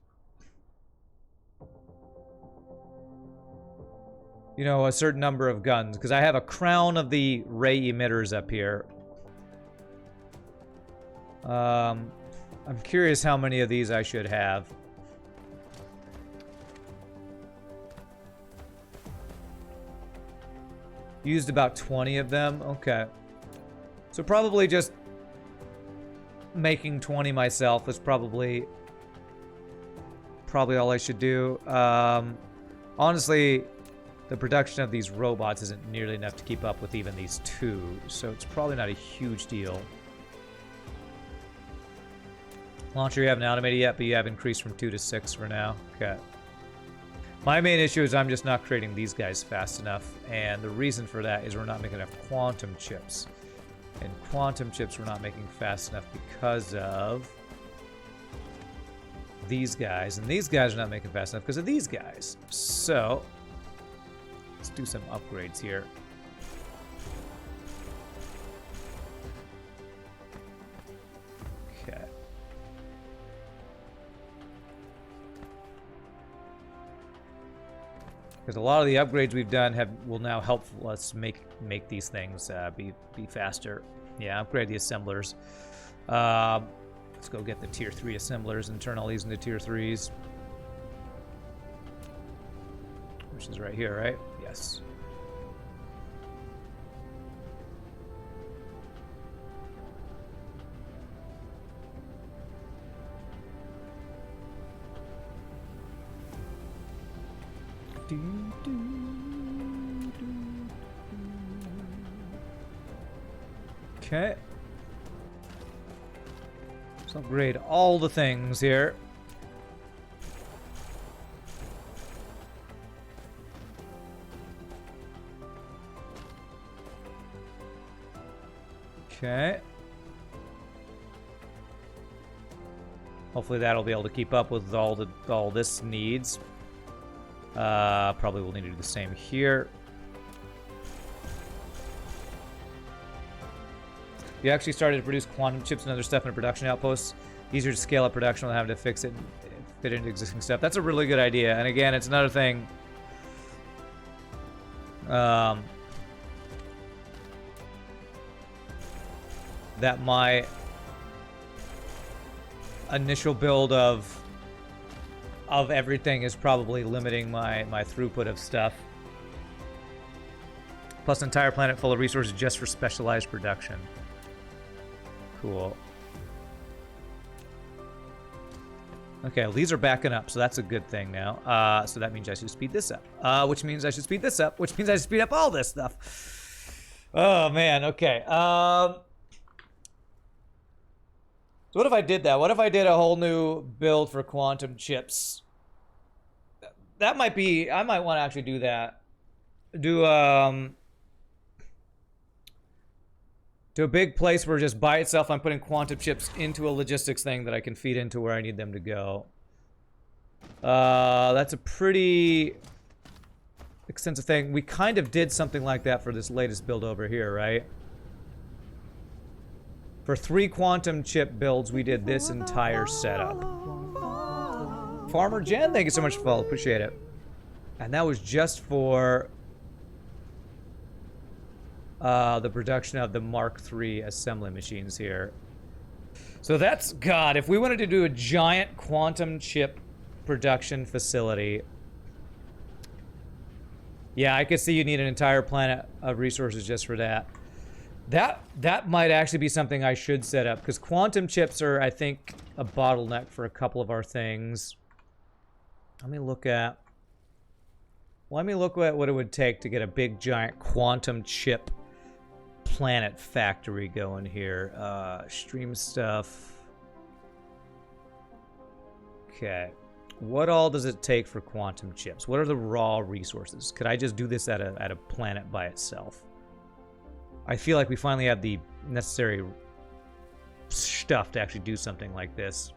[SPEAKER 1] you know, a certain number of guns? Because I have a crown of the ray emitters up here. I'm curious how many of these I should have. Used about 20 of them. Okay. So probably just making 20 myself is probably all I should do. Honestly, the production of these robots isn't nearly enough to keep up with even these two, so it's probably not a huge deal. Launcher you haven't automated yet, but you have increased from 2 to 6 for now. Okay. My main issue is I'm just not creating these guys fast enough, and the reason for that is we're not making enough quantum chips. And quantum chips we're not making fast enough because of these guys, and these guys are not making fast enough because of these guys. So, let's do some upgrades here. Okay. Because a lot of the upgrades we've done will now help us make these things be faster. Yeah, upgrade the assemblers. Let's go get the tier 3 assemblers and turn all these into tier 3s. Which is right here, right? Yes. Okay. Let's upgrade all the things here. Okay. Hopefully that'll be able to keep up with all this needs. Probably we'll need to do the same here. You actually started to produce quantum chips and other stuff in a production outpost. Easier to scale up production without having to fix it and fit into existing stuff. That's a really good idea. And again, it's another thing. That my initial build of everything is probably limiting my throughput of stuff. Plus an entire planet full of resources just for specialized production. Cool. Okay, well, these are backing up, so that's a good thing now. So that means I should speed this up. Which means I should speed this up, which means I should speed up all this stuff. Oh, man, okay. So what if I did that? What if I did a whole new build for quantum chips? That might be... I might want to actually do that. Do a big place where just by itself I'm putting quantum chips into a logistics thing that I can feed into where I need them to go. That's a pretty extensive thing. We kind of did something like that for this latest build over here, right? For 3 quantum chip builds, we did this entire setup. Farmer Jen, thank you so much for following. Appreciate it. And that was just for the production of the Mark III assembly machines here. So that's, God, if we wanted to do a giant quantum chip production facility, yeah, I could see you need an entire planet of resources just for that. That might actually be something I should set up, because quantum chips are, I think, a bottleneck for a couple of our things. Let me look at what it would take to get a big, giant quantum chip planet factory going here. Stream stuff. Okay. What all does it take for quantum chips? What are the raw resources? Could I just do this at a planet by itself? I feel like we finally have the necessary stuff to actually do something like this.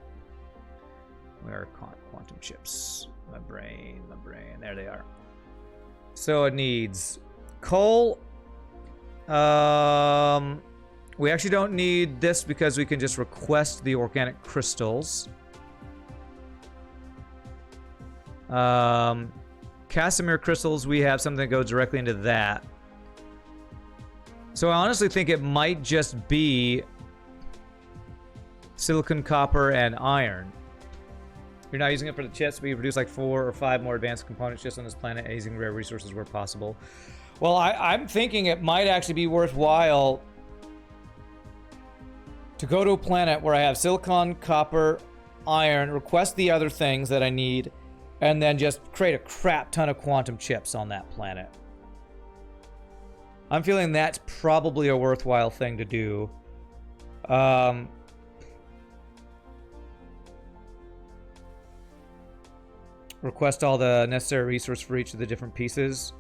[SPEAKER 1] Where are quantum chips? My brain. There they are. So it needs coal. We actually don't need this because we can just request the organic crystals. Casimir crystals, we have something that goes directly into that. So I honestly think it might just be silicon, copper, and iron. You're not using it for the chips, but you produce like 4 or 5 more advanced components just on this planet, using rare resources where possible. Well, I'm thinking it might actually be worthwhile to go to a planet where I have silicon, copper, iron, request the other things that I need, and then just create a crap ton of quantum chips on that planet. I'm feeling that's probably a worthwhile thing to do. Request all the necessary resources for each of the different pieces.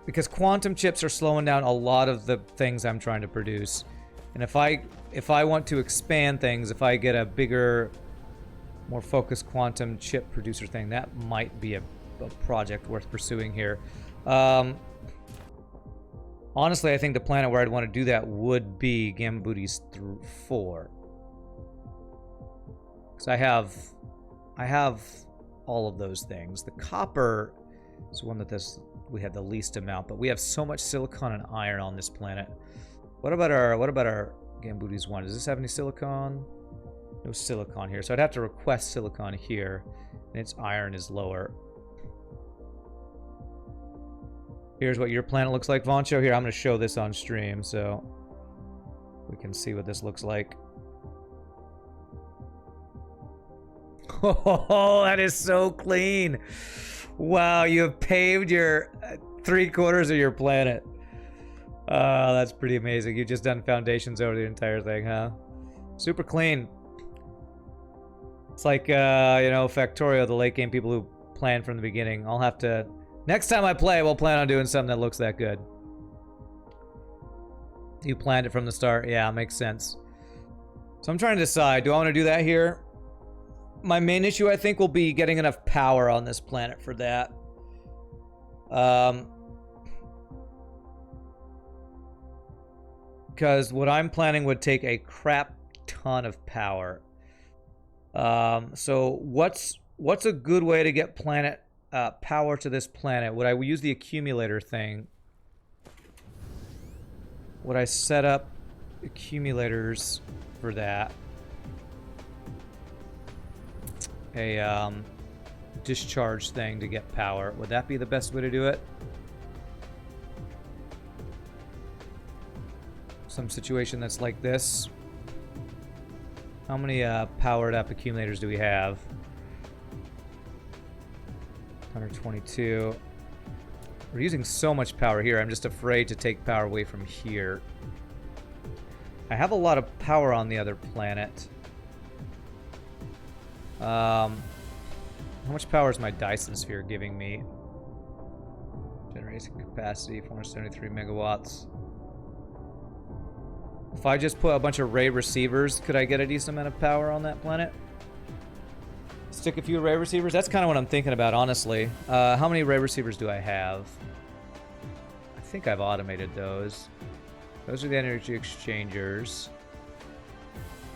[SPEAKER 1] Because quantum chips are slowing down a lot of the things I'm trying to produce. And if I want to expand things, if I get a bigger, more focused quantum chip producer thing, that might be a project worth pursuing here. Honestly, I think the planet where I'd want to do that would be Gamma Booties 4. Because I have all of those things. The copper is one that we have the least amount, but we have so much silicon and iron on this planet. What about our Gamma Booties 1? Does this have any silicon? No silicon here, so I'd have to request silicon here, and its iron is lower. Here's what your planet looks like, Voncho. Here, I'm going to show this on stream so we can see what this looks like. Oh, that is so clean. Wow, you have paved your 3/4 of your planet. That's pretty amazing. You've just done foundations over the entire thing, huh? Super clean. It's like, you know, Factorio, the late game people who plan from the beginning. I'll have to... Next time I play, we'll plan on doing something that looks that good. You planned it from the start. Yeah, makes sense. So I'm trying to decide. Do I want to do that here? My main issue, I think, will be getting enough power on this planet for that. Because what I'm planning would take a crap ton of power. So what's a good way to get planet power to this planet? Would I use the accumulator thing? Would I set up accumulators for that? A discharge thing to get power. Would that be the best way to do it? Some situation that's like this. How many powered up accumulators do we have? 122. We're using so much power here. I'm just afraid to take power away from here. I have a lot of power on the other planet. How much power is my Dyson sphere giving me? Generation capacity, 473 megawatts. If I just put a bunch of ray receivers, could I get a decent amount of power on that planet? Stick a few ray receivers? That's kind of what I'm thinking about, honestly. How many ray receivers do I have? I think I've automated those. Those are the energy exchangers.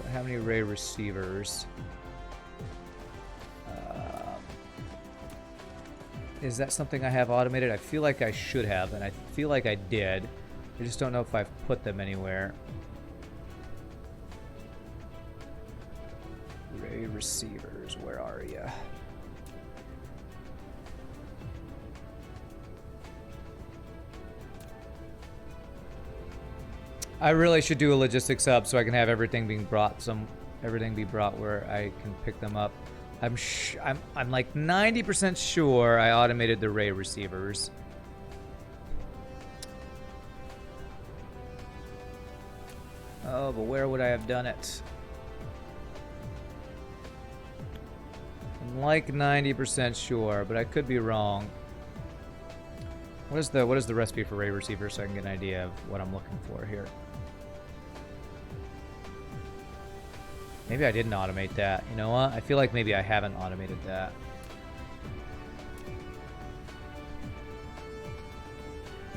[SPEAKER 1] But how many ray receivers? Is that something I have automated? I feel like I should have, and I feel like I did. I just don't know if I've put them anywhere. Ray receivers, where are you? I really should do a logistics hub so I can have everything being brought where I can pick them up. I'm like 90% sure I automated the ray receivers. Oh, but where would I have done it? I'm like 90% sure, but I could be wrong. What is the recipe for ray receiver so I can get an idea of what I'm looking for here? Maybe I didn't automate that. You know what? I feel like maybe I haven't automated that.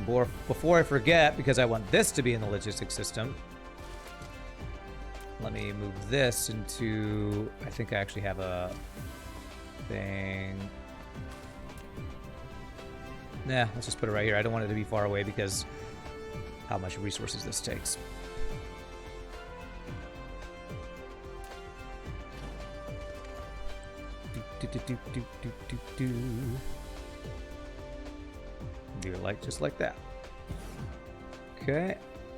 [SPEAKER 1] Before I forget, because I want this to be in the logistics system, let me move this into... I think I actually have a thing. Nah, let's just put it right here. I don't want it to be far away because how much resources this takes. Do it like just like that. Okay,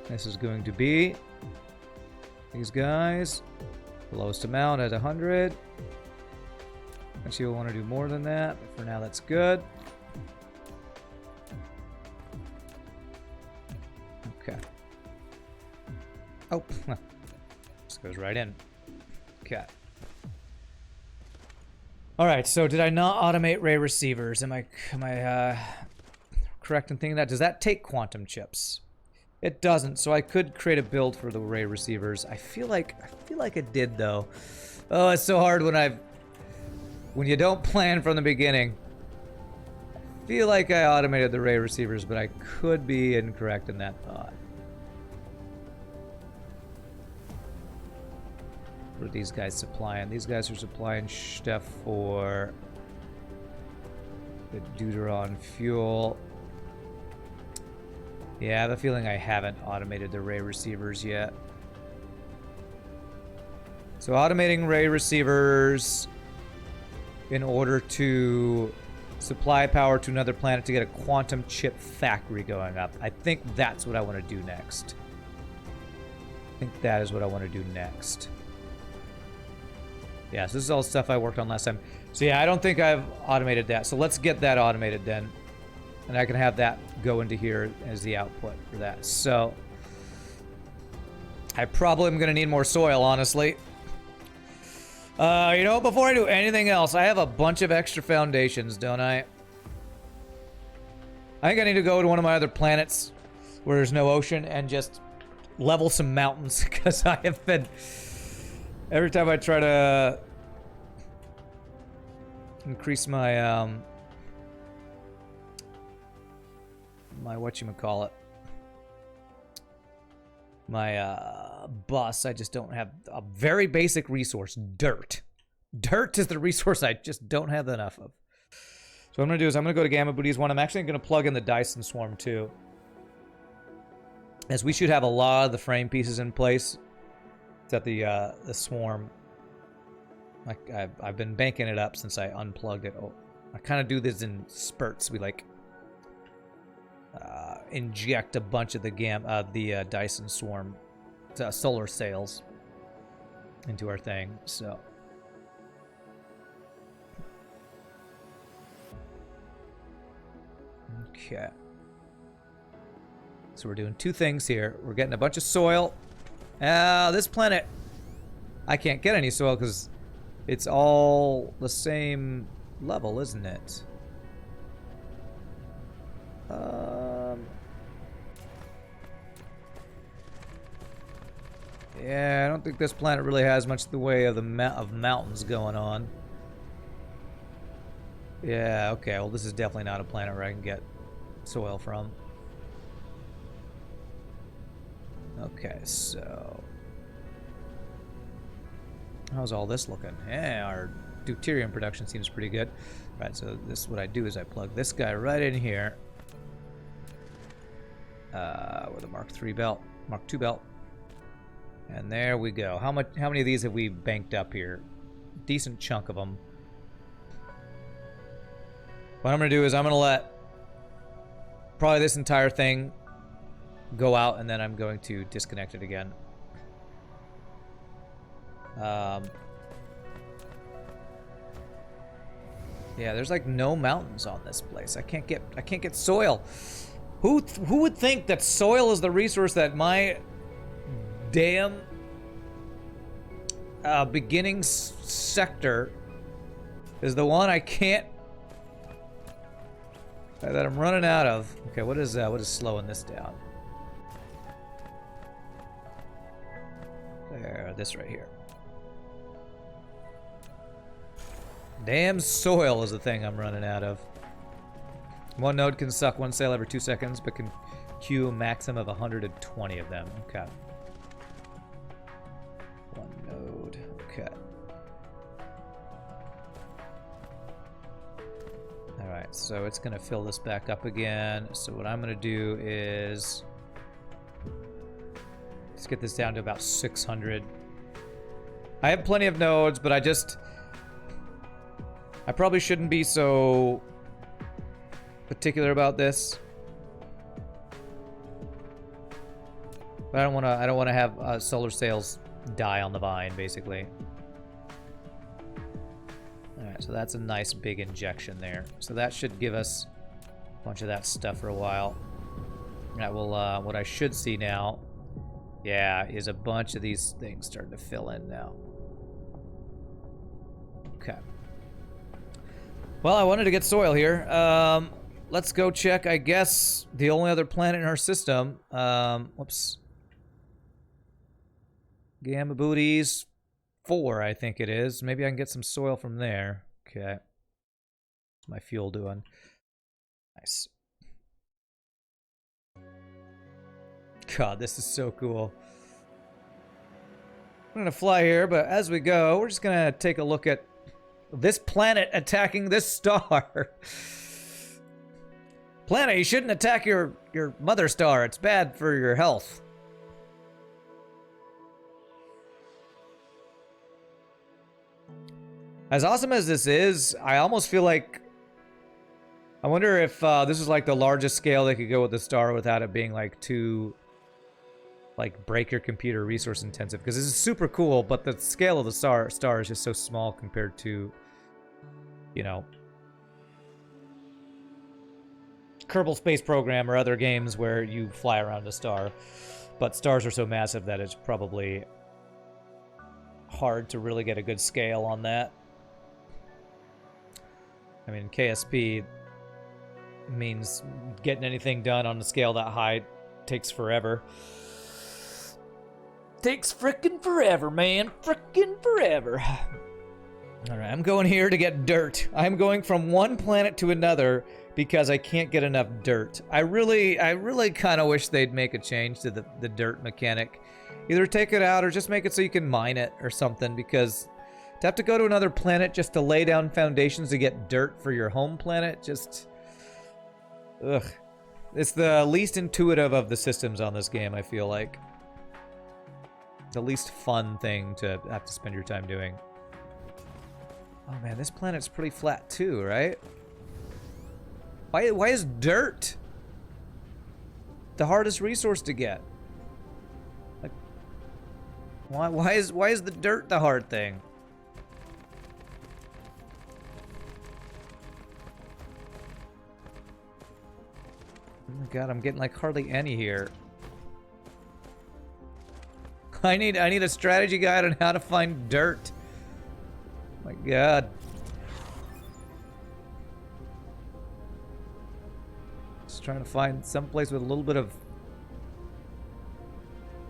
[SPEAKER 1] this is going to be these guys. The lowest amount at 100. Actually, we'll want to do more than that, but for now that's good. Okay. Oh, this goes right in. Okay. All right, so did I not automate ray receivers? Am I correct in thinking that? Does that take quantum chips? It doesn't, so I could create a build for the ray receivers. I feel like it did though. Oh, it's so hard when you don't plan from the beginning. I feel like I automated the ray receivers, but I could be incorrect in that thought. What are these guys supplying? These guys are supplying stuff for the Deuteron fuel. Yeah, I have a feeling I haven't automated the ray receivers yet. So automating ray receivers in order to supply power to another planet to get a quantum chip factory going up. I think that's what I want to do next. I think that is what I want to do next. Yeah, so this is all stuff I worked on last time. So yeah, I don't think I've automated that. So let's get that automated then. And I can have that go into here as the output for that. So I probably am going to need more soil, honestly. You know, before I do anything else, I have a bunch of extra foundations, don't I? I think I need to go to one of my other planets where there's no ocean and just level some mountains, because I have been... Every time I try to increase my, my whatchamacallit, my bus, I just don't have a very basic resource, dirt. Dirt is the resource I just don't have enough of. So what I'm going to do is I'm going to go to Gamma Booties 1. I'm actually going to plug in the Dyson Swarm too, as we should have a lot of the frame pieces in place. It's at the Swarm. Like I've been banking it up since I unplugged it. Oh, I kind of do this in spurts. We like inject a bunch of the Dyson Swarm solar sails into our thing. So okay. So we're doing two things here. We're getting a bunch of soil. This planet, I can't get any soil because it's all the same level, isn't it? Yeah, I don't think this planet really has much in the way of mountains going on. Yeah, okay, well this is definitely not a planet where I can get soil from. Okay, so... how's all this looking? Yeah, our deuterium production seems pretty good. Right, so this, what I do is I plug this guy right in here. With a Mark III belt, Mark II belt. And there we go. How many of these have we banked up here? Decent chunk of them. What I'm going to do is I'm going to let probably this entire thing go out, and then I'm going to disconnect it again. Yeah, there's like no mountains on this place. I can't get soil. Who would think that soil is the resource that my damn beginning sector is the one I can't, that I'm running out of. Okay, what is slowing this down? There, this right here. Damn soil is the thing I'm running out of. One node can suck one sail every 2 seconds, but can queue a maximum of 120 of them. Okay. One node. Okay. Alright, so it's going to fill this back up again. So what I'm going to do is... let's get this down to about 600. I have plenty of nodes, but I probably shouldn't be so particular about this. But I don't want to have solar sails die on the vine, basically. Alright, so that's a nice big injection there. So that should give us a bunch of that stuff for a while. That will, what I should see now, yeah, is a bunch of these things starting to fill in now. Okay. Well, I wanted to get soil here. Let's go check, I guess, the only other planet in our system. Whoops. Gamma Booties 4, I think it is. Maybe I can get some soil from there. Okay. What's my fuel doing? Nice. God, this is so cool. I'm gonna fly here, but as we go, we're just gonna take a look at this planet attacking this star. Planet, you shouldn't attack your mother star. It's bad for your health. As awesome as this is, I almost feel like... I wonder if this is like the largest scale they could go with the star without it being like too... like break your computer resource intensive. Because this is super cool, but the scale of the star is just so small compared to... you know... Kerbal Space Program or other games where you fly around a star. But stars are so massive that it's probably hard to really get a good scale on that. I mean, KSP means getting anything done on a scale that high takes forever. Takes frickin' forever, man. Frickin' forever. Alright, I'm going here to get dirt. I'm going from one planet to another because I can't get enough dirt. I really kind of wish they'd make a change to the dirt mechanic. Either take it out or just make it so you can mine it or something, because to have to go to another planet just to lay down foundations to get dirt for your home planet, just... ugh. It's the least intuitive of the systems on this game, I feel like. The least fun thing to have to spend your time doing. Oh man, this planet's pretty flat too, right? Why is dirt the hardest resource to get? Like, why is the dirt the hard thing? Oh my god, I'm getting like hardly any here. I need a strategy guide on how to find dirt. My god. Just trying to find some place with a little bit of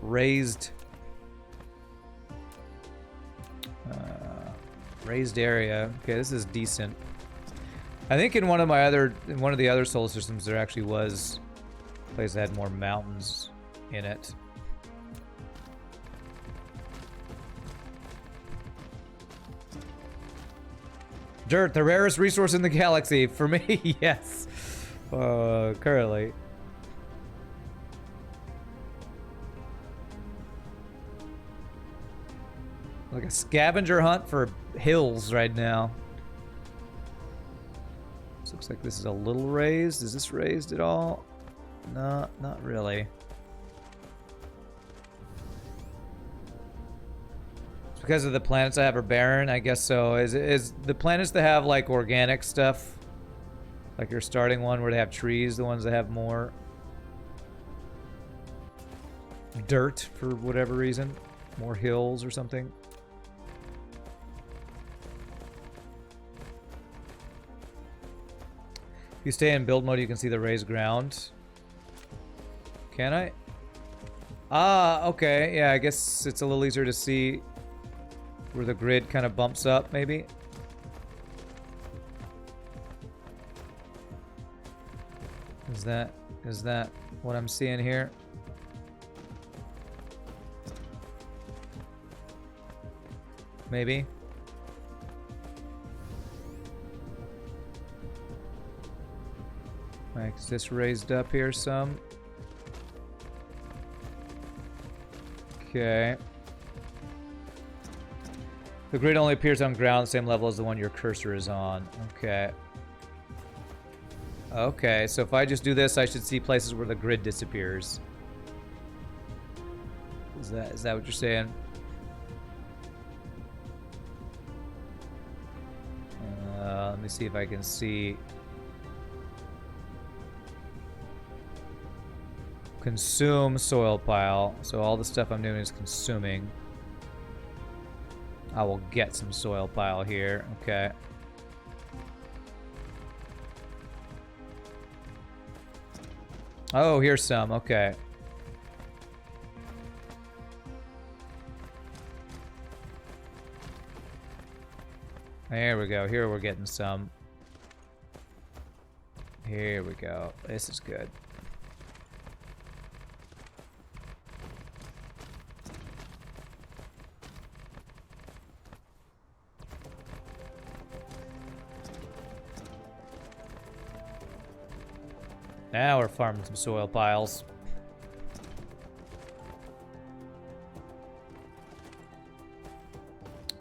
[SPEAKER 1] raised area. Okay, this is decent. I think in one of the other solar systems there actually was a place that had more mountains in it. Dirt, the rarest resource in the galaxy. For me, yes. Currently. Like a scavenger hunt for hills right now. This looks like this is a little raised. Is this raised at all? No, not really. Because of the planets I have are barren, I guess so. Is the planets that have like organic stuff, like your starting one where they have trees, the ones that have more dirt for whatever reason, more hills or something? If you stay in build mode, you can see the raised ground. Can I? Ah, okay. Yeah, I guess it's a little easier to see where the grid kind of bumps up, maybe. Is that what I'm seeing here? Maybe. Like, is this raised up here some? Okay. The grid only appears on ground, same level as the one your cursor is on. Okay. Okay, so if I just do this, I should see places where the grid disappears. Is that what you're saying? Let me see if I can see. Consume soil pile. So all the stuff I'm doing is consuming. I will get some soil pile here. Okay. Oh, here's some. Okay. There we go. Here we're getting some. Here we go. This is good. Now we're farming some soil piles.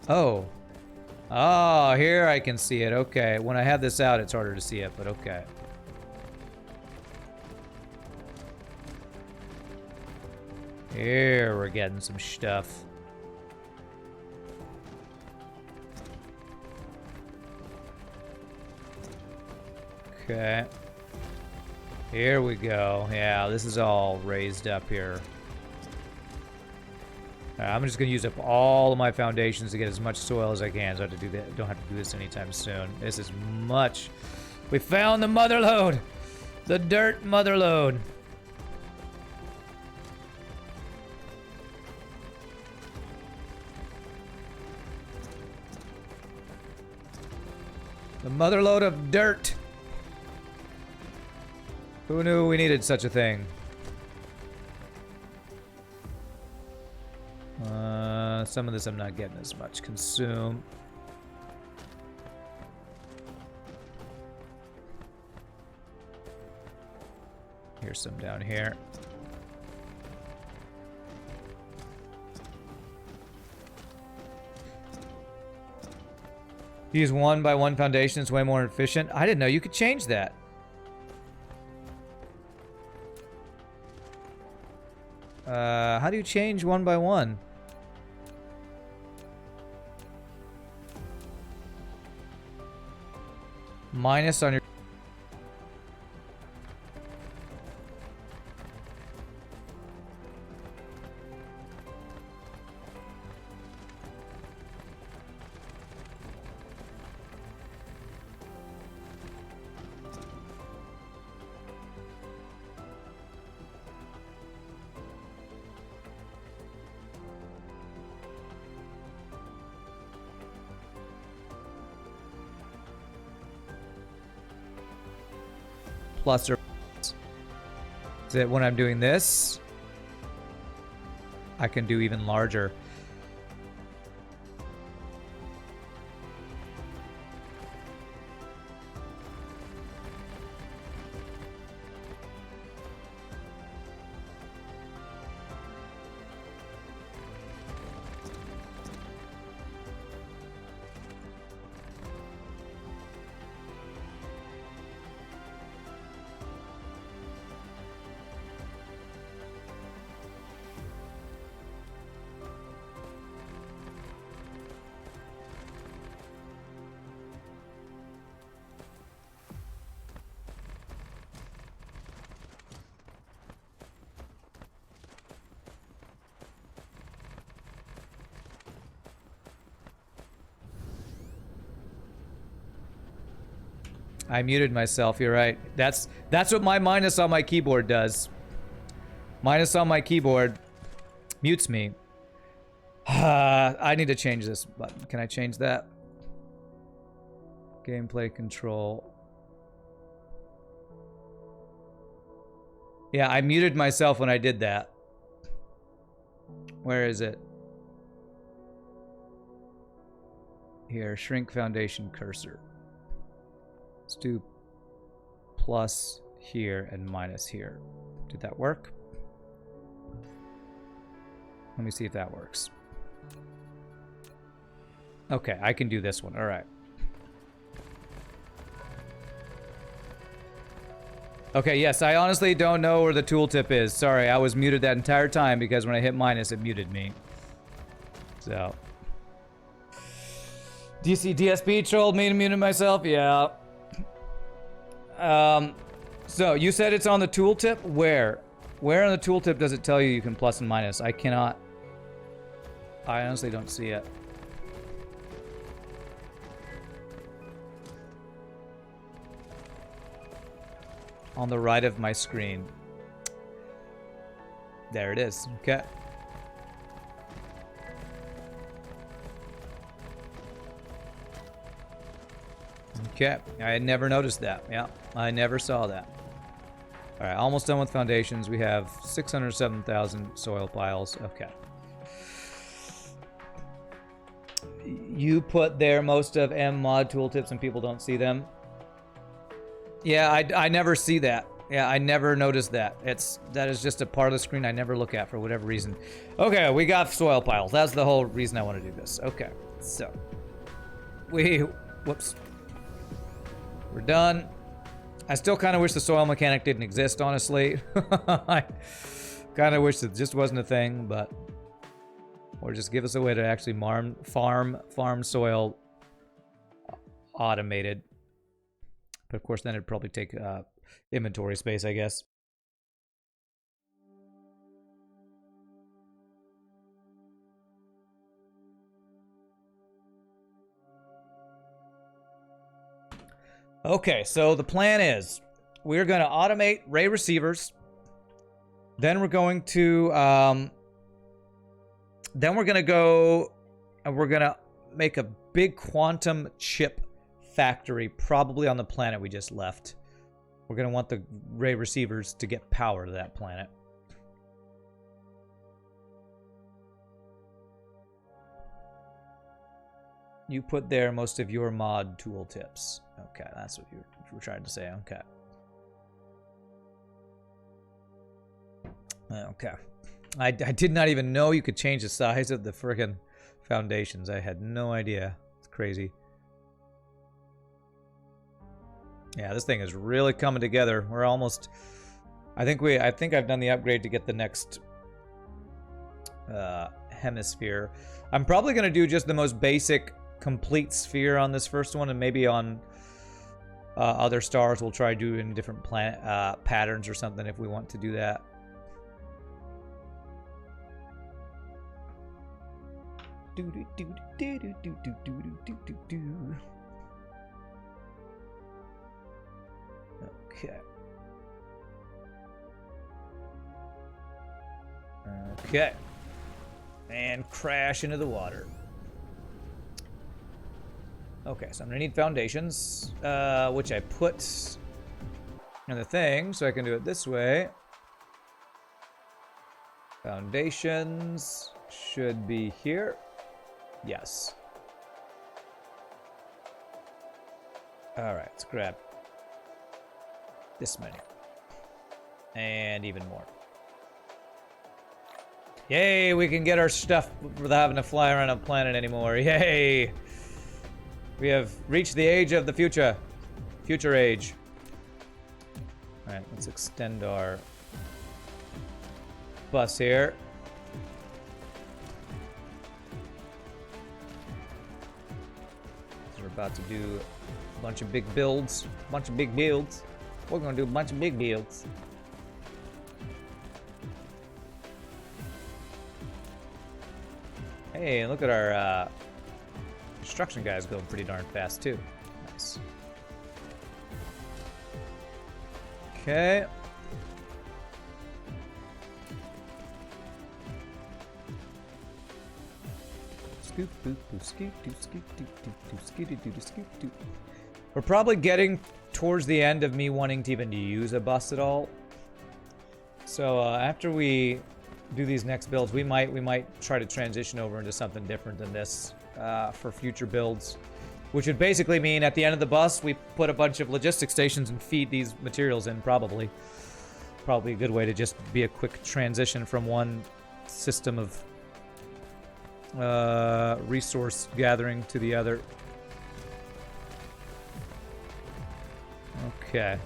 [SPEAKER 1] Oh. Oh, here I can see it. Okay. When I have this out, it's harder to see it, but okay. Here we're getting some stuff. Okay. Here we go. Yeah, this is all raised up here. I'm just gonna use up all of my foundations to get as much soil as I can, so I have to do that. Don't have to do this anytime soon. This is much. We found the mother lode, the dirt mother lode. The mother lode of dirt. Who knew we needed such a thing? Some of this I'm not getting as much. Consume. Here's some down here. Use 1 by 1 foundation. It's way more efficient. I didn't know you could change that. How do you change 1 by 1? Minus on your... Plus or minus. So that when I'm doing this, I can do even larger. I muted myself, you're right. That's what my minus on my keyboard does. Minus on my keyboard mutes me. I need to change this button. Can I change that? Gameplay control. Yeah, I muted myself when I did that. Where is it? Here, shrink foundation cursor. Let's do plus here and minus here. Did that work? Let me see if that works. Okay, I can do this one. All right. Okay, yes, I honestly don't know where the tooltip is. Sorry, I was muted that entire time because when I hit minus, it muted me. So. DC DSP trolled me and muted myself? Yeah. So you said it's on the tooltip? Where? Where on the tooltip does it tell you can plus and minus? I cannot. I honestly don't see it. On the right of my screen. There it is. Okay. Okay. I had never noticed that. Yeah. I never saw that. All right. Almost done with foundations. We have 607,000 soil piles. Okay. You put there most of mod tooltips and people don't see them. Yeah, I never see that. Yeah, I never noticed that. That is just a part of the screen I never look at for whatever reason. Okay, we got soil piles. That's the whole reason I want to do this. Okay, so whoops. We're done. I still kind of wish the soil mechanic didn't exist, honestly. I kind of wish it just wasn't a thing, but or just give us a way to actually farm soil automated. But of course, then it'd probably take inventory space, I guess. Okay, so the plan is we're going to automate ray receivers. Then we're going to go and we're going to make a big quantum chip factory, probably on the planet we just left. We're going to want the ray receivers to get power to that planet. You put there most of your mod tooltips. Okay, that's what you were trying to say. Okay. Okay. I did not even know you could change the size of the friggin' foundations. I had no idea. It's crazy. Yeah, this thing is really coming together. We're almost... I think I've done the upgrade to get the next hemisphere. I'm probably going to do just the most basic complete sphere on this first one, and maybe on other stars we'll try doing different planet patterns or something if we want to do that. Okay. Okay. And crash into the water. Okay, so I'm gonna need foundations, which I put in the thing, so I can do it this way. Foundations should be here. Yes. Alright, let's grab this many. And even more. Yay, we can get our stuff without having to fly around a planet anymore. Yay! We have reached the age of the future. Future age. Alright, let's extend our bus here. We're about to do a bunch of big builds. We're gonna do a bunch of big builds. Hey, look at our construction guys going pretty darn fast too. Nice. Okay. We're probably getting towards the end of me wanting to even use a bus at all. So after we do these next builds, we might try to transition over into something different than this for future builds, which would basically mean at the end of the bus we put a bunch of logistic stations and feed these materials in. Probably a good way to just be a quick transition from one system of resource gathering to the other. Okay.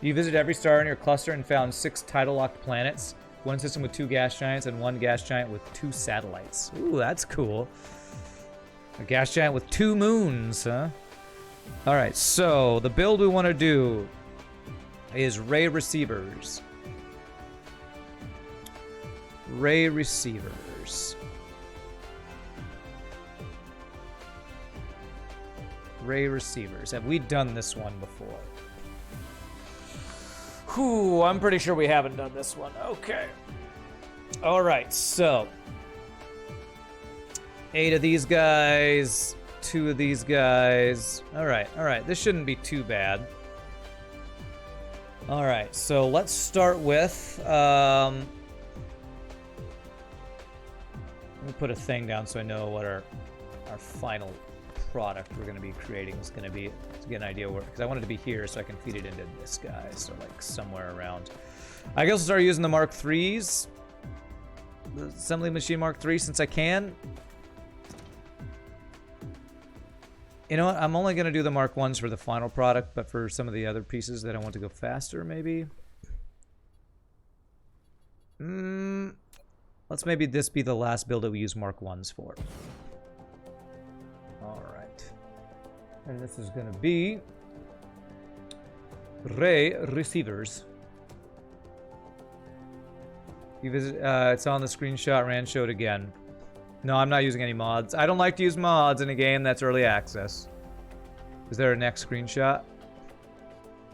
[SPEAKER 1] You visit every star in your cluster and found 6 tidal-locked planets, one system with 2 gas giants, and 1 gas giant with 2 satellites. Ooh, that's cool. A gas giant with 2 moons, huh? Alright, so the build we want to do is ray receivers. Ray receivers. Ray receivers. Have we done this one before? Whew, I'm pretty sure we haven't done this one. Okay. Alright, so 8 of these guys, 2 of these guys. Alright, this shouldn't be too bad. Alright, so let's start with let me put a thing down so I know what our final product we're going to be creating is going to be, to get an idea where, because I want it to be here so I can feed it into this guy, so like somewhere around. I guess I'll start using the Mark IIIs, the assembly machine Mark III, since I can. You know what, I'm only going to do the Mark Is for the final product, but for some of the other pieces that I want to go faster, maybe. Let's maybe this be the last build that we use Mark Is for. Alright. And this is gonna be Ray receivers. You visit, it's on the screenshot. Rand showed again. No, I'm not using any mods. I don't like to use mods in a game that's early access. Is there a next screenshot?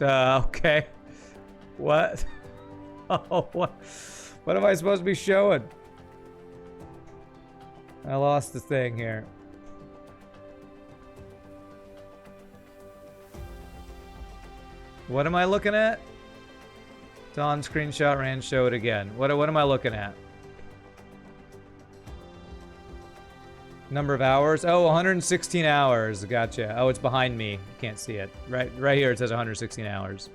[SPEAKER 1] Okay. What? Oh, what? What am I supposed to be showing? I lost the thing here. What am I looking at? It's on screenshot. Rand show it again. What am I looking at? Number of hours? Oh, 116 hours. Gotcha. Oh, it's behind me. You can't see it. Right here it says 116 hours.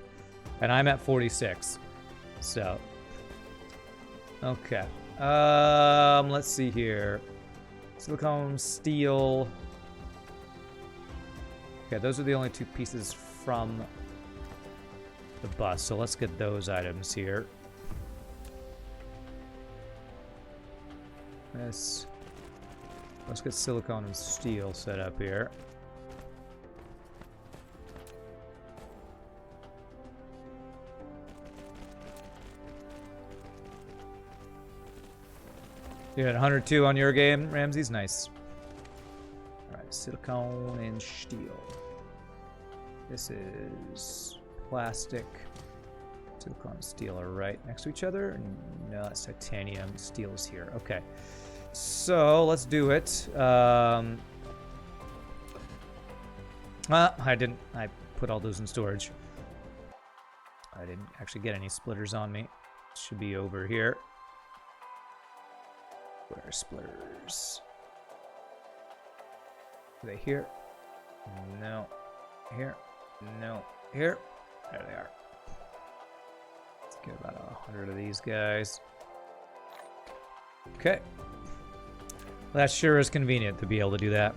[SPEAKER 1] And I'm at 46. So. Okay. Let's see here. Silicone, steel. Okay, those are the only two pieces from the bus. So let's get those items here. Let's get silicone and steel set up here. You're at 102 on your game, Ramses? Nice. Alright, silicone and steel. This is plastic. Silicone and steel are right next to each other. No, that's titanium. Steel is here. Okay. So, let's do it. I put all those in storage. I didn't actually get any splitters on me. Should be over here. Where are splitters? Are they here? No. Here? No. Here? There they are. Let's get about 100 of these guys. Okay. That sure is convenient to be able to do that.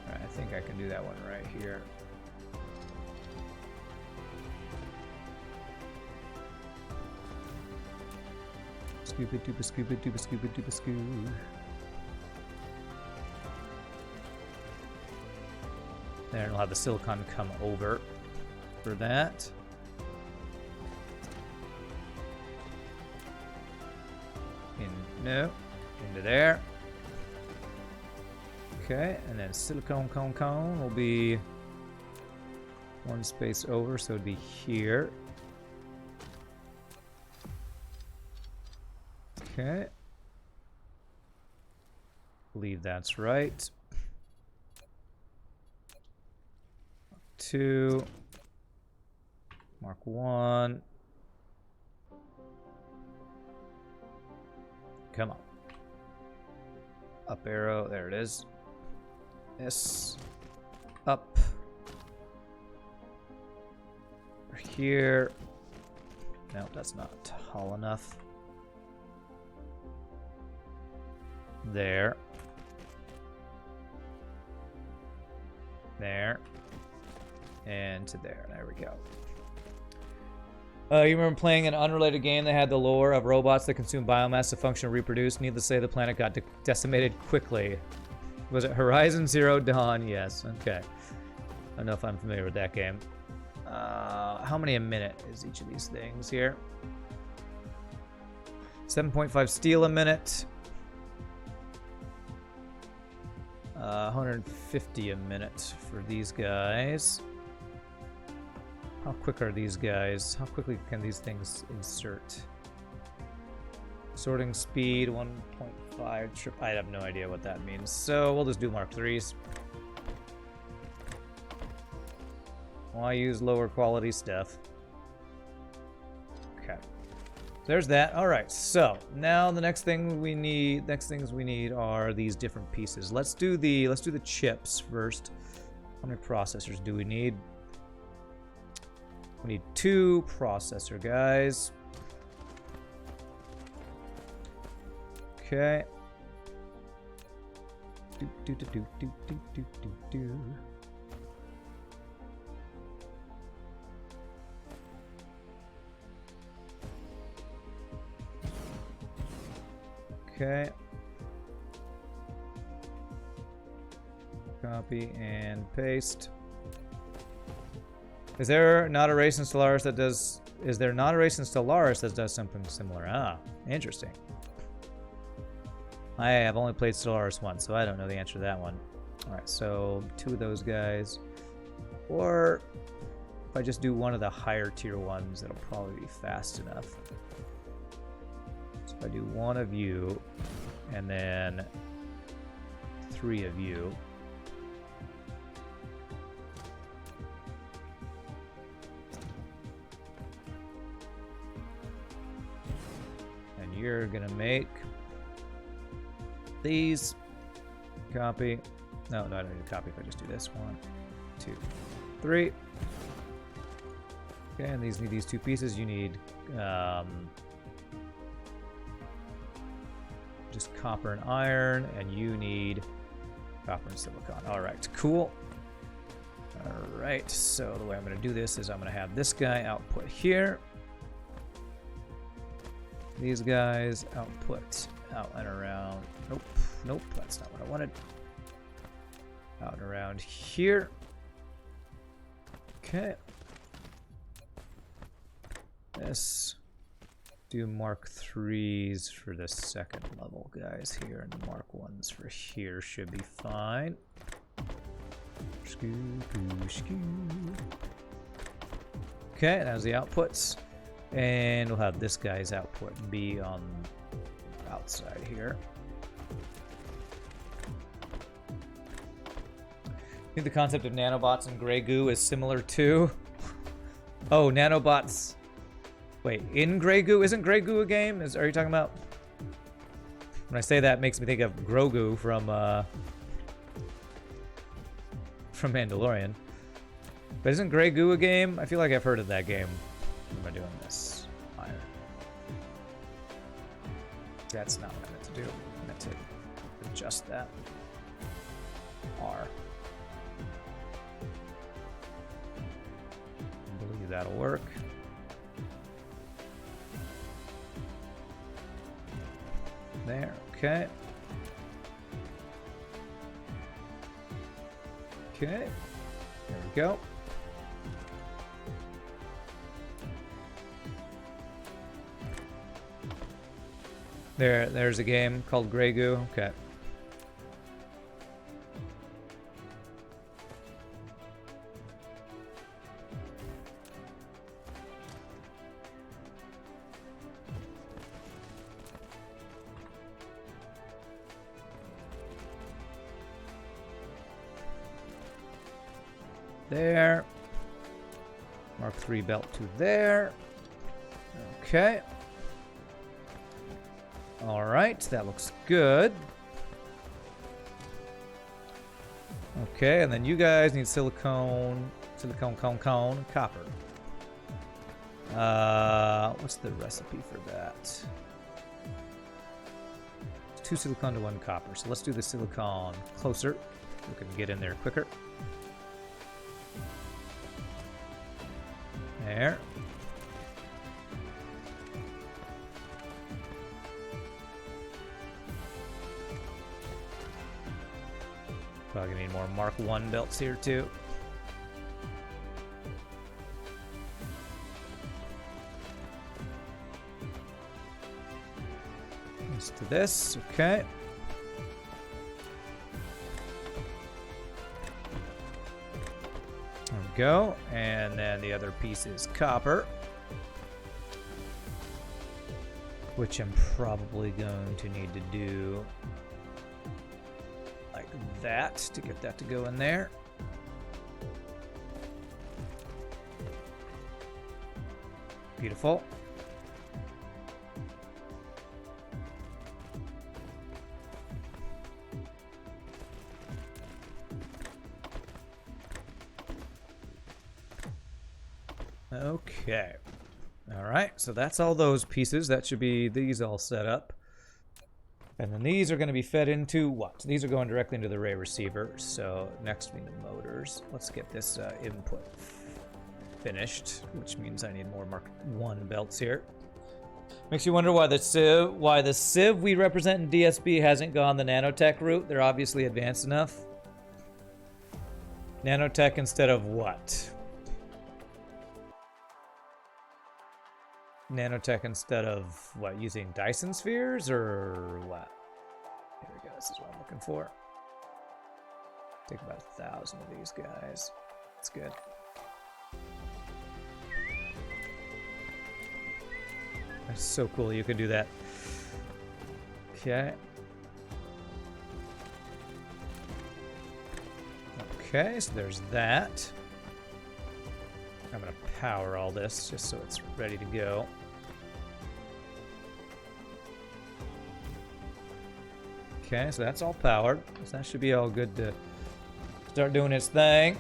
[SPEAKER 1] Alright, I think I can do that one right here. Scoop it, doopa, scoop it, doopa, scoop it, doopa, scoop. There, and we'll have the silicone come over for that. Into there. Okay, and then silicone cone will be one space over, so it'd be here. Okay. Believe that's right. 2. Mark 1. Come on. Up arrow. There it is. This. Up. Here. No, that's not tall enough. There. There. And to there. There we go. You remember playing an unrelated game that had the lore of robots that consume biomass to function and reproduce? Needless to say, the planet got decimated quickly. Was it Horizon Zero Dawn? Yes. Okay. I don't know if I'm familiar with that game. How many a minute is each of these things here? 7.5 steel a minute. 150 a minute for these guys. How quick are these guys? How quickly can these things insert? Sorting speed 1.5. I have no idea what that means. So we'll just do Mark 3s. Why use lower quality stuff? Okay. There's that. All right. So now the next things we need are these different pieces. Let's do the chips first. How many processors do we need? We need 2 processor guys. Okay. Okay. Copy and paste. Is there not a race in Stellaris that does... Is there not a race in Stellaris that does something similar? Ah, interesting. I have only played Stellaris once, so I don't know the answer to that one. Alright, so 2 of those guys. Or if I just do one of the higher tier ones, that'll probably be fast enough. So if I do 1 of you, and then 3 of you. And you're gonna make these. Copy. No, I don't need to copy if I just do this. 1, 2, 3. Okay, and these need these 2 pieces. You need just copper and iron, and you need copper and silicon. All right, cool. All right, so the way I'm going to do this is I'm going to have this guy output here. These guys output out and around. Nope, nope, that's not what I wanted. Out and around here. Okay. This. Do Mark 3s for the 2nd level guys here, and the Mark 1s for here should be fine. Okay, that was the outputs. And we'll have this guy's output be on the outside here. I think the concept of nanobots and gray goo is similar to... Oh, nanobots... Wait, in Grey Goo? Isn't Grey Goo a game? Are you talking about... When I say that, it makes me think of Grogu from Mandalorian. But isn't Grey Goo a game? I feel like I've heard of that game. What am I doing this? Iron. That's not what I meant to do. I meant to adjust that. R. I believe that'll work. There, okay. Okay, there we go. There's a game called Grey Goo. Okay. There. Mark 3 belt to there. Okay. All right, that looks good. Okay, and then you guys need silicone, copper. What's the recipe for that? 2 silicone to 1 copper. So let's do the silicone closer. We can get in there quicker. There. Probably need more Mark 1 belts here too. Just to this, okay. There we go, and then the other piece is copper, which I'm probably going to need to do like that to get that to go in there. Beautiful. Okay. All right, so that's all those pieces. That should be these all set up. And then these are going to be fed into what? These are going directly into the ray receiver. So next we need the motors. Let's get this input finished, which means I need more Mark 1 belts here. Makes you wonder why the Civ we represent in DSB hasn't gone the nanotech route. They're obviously advanced enough. Nanotech instead of what? Nanotech instead of what? Using Dyson spheres or what? Here we go. This is what I'm looking for. Take about 1,000 of these guys. That's good. That's so cool. You can do that. Okay. Okay, so there's that. I'm gonna power all this just so it's ready to go. Okay, so that's all powered. So that should be all good to start doing its thing.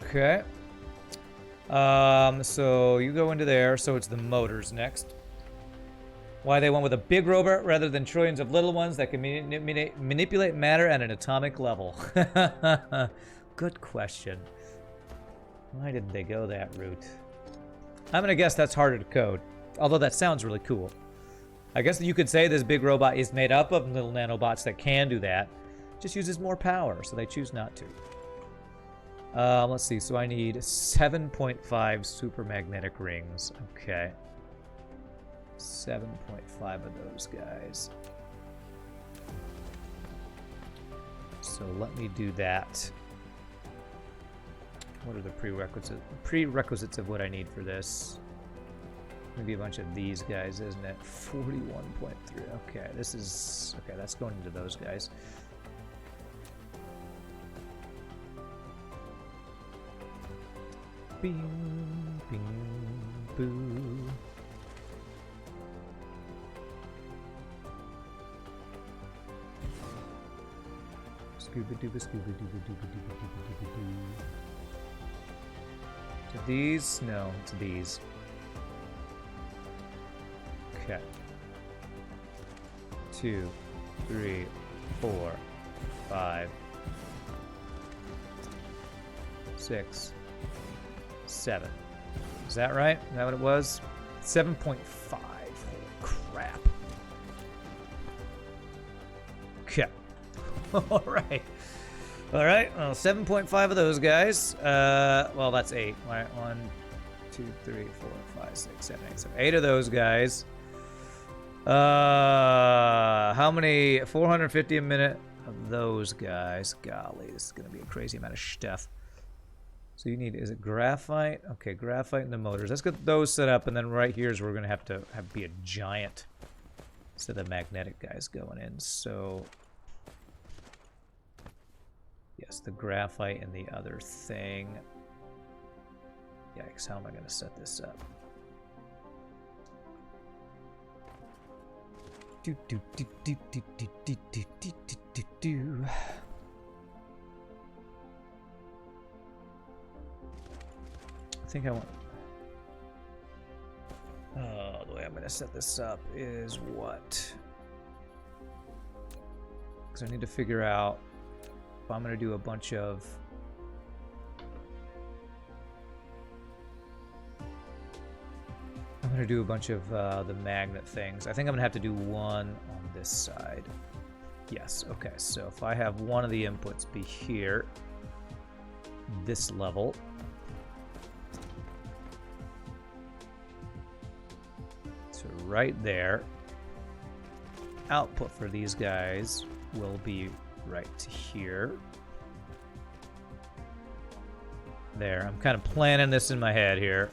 [SPEAKER 1] Okay. So you go into there. So it's the motors next. Why they went with a big robot rather than trillions of little ones that can manipulate matter at an atomic level. Good question. Why didn't they go that route? I'm gonna guess that's harder to code. Although that sounds really cool. I guess you could say this big robot is made up of little nanobots that can do that. Just uses more power, so they choose not to. Let's see. So I need 7.5 super magnetic rings. Okay. 7.5 of those guys. So let me do that. What are the prerequisites of what I need for this? Maybe a bunch of these guys, isn't it? 41.3. Okay, this is... Okay, that's going into those guys. Bing, bing, boo. Scuba dooba, scuba dooba, dooba dooba, dooba dooba doo. To these? No, it's these. Okay. 2, 3, 4, 5, 6, 7. Is that right? Is that what it was? 7.5. Holy crap. Okay. All right. All right. Well, 7.5 of those guys. Well, that's 8. All right. 1, 2, 3, 4, 5, 6, 7, 8. So 8 of those guys. How many? 450 a minute of those guys. Golly, this is going to be a crazy amount of stuff. So you need, is it graphite? Okay, graphite and the motors. Let's get those set up, and then right here is where we're going to have be a giant set of magnetic guys going in. So, yes, the graphite and the other thing. Yikes, how am I going to set this up? Do, do, do, do, do, do, do, do, do, do, do. I think I want... the way I'm going to set this up is what? Because I need to figure out if I'm going to do a bunch of... I'm going to do a bunch of the magnet things. I think I'm going to have to do one on this side. Yes, okay. So if I have one of the inputs be here, this level... So right there, output for these guys will be right here. There, I'm kind of planning this in my head here.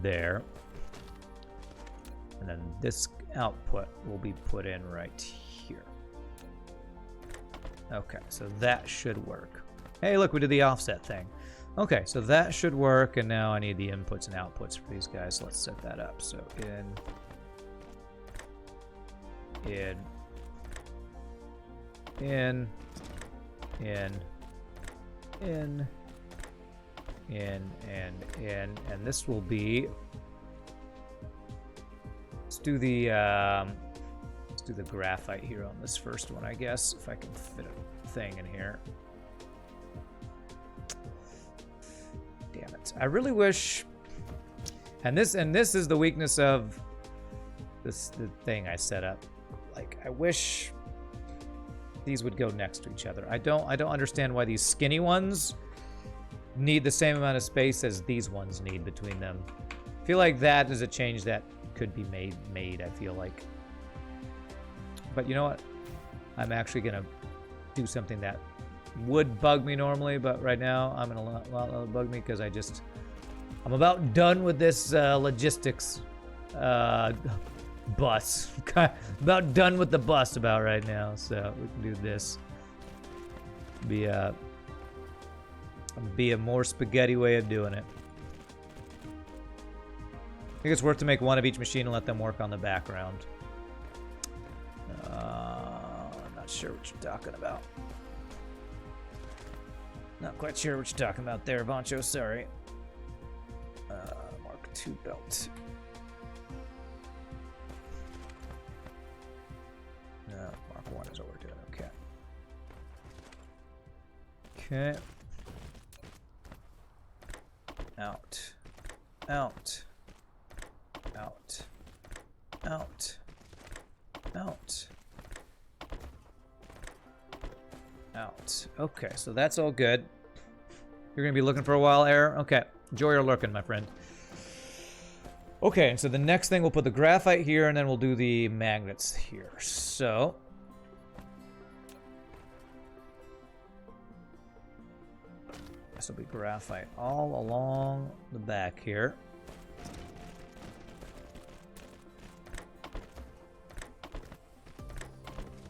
[SPEAKER 1] There. And then this output will be put in right here. Okay, so that should work. Hey, look, we did the offset thing. Okay, so that should work, and now I need the inputs and outputs for these guys. Let's set that up. So in, and this will be, let's do the graphite here on this first one, I guess, if I can fit a thing in here. Damn it. I really wish... And this is the weakness of the thing I set up. Like, I wish these would go next to each other. I don't understand why these skinny ones need the same amount of space as these ones need between them. I feel like that is a change that could be made, I feel like. But you know what? I'm actually going to do something that would bug me normally, but right now I'm going to let it bug me because I'm about done with this logistics bus. About done with the bus about right now, so we can do this. Be a more spaghetti way of doing it. I think it's worth to make one of each machine and let them work on the background. I'm not sure what you're talking about. Not quite sure what you're talking about there, Boncho. Sorry. Mark II belt. No, Mark I is what we're doing. Okay. Okay. Out. Out. Out. Out. Out. Out. Okay, so that's all good. You're gonna be looking for a while, Air? Okay. Enjoy your lurking, my friend. Okay, and so the next thing, we'll put the graphite here, and then we'll do the magnets here. So... this will be graphite all along the back here.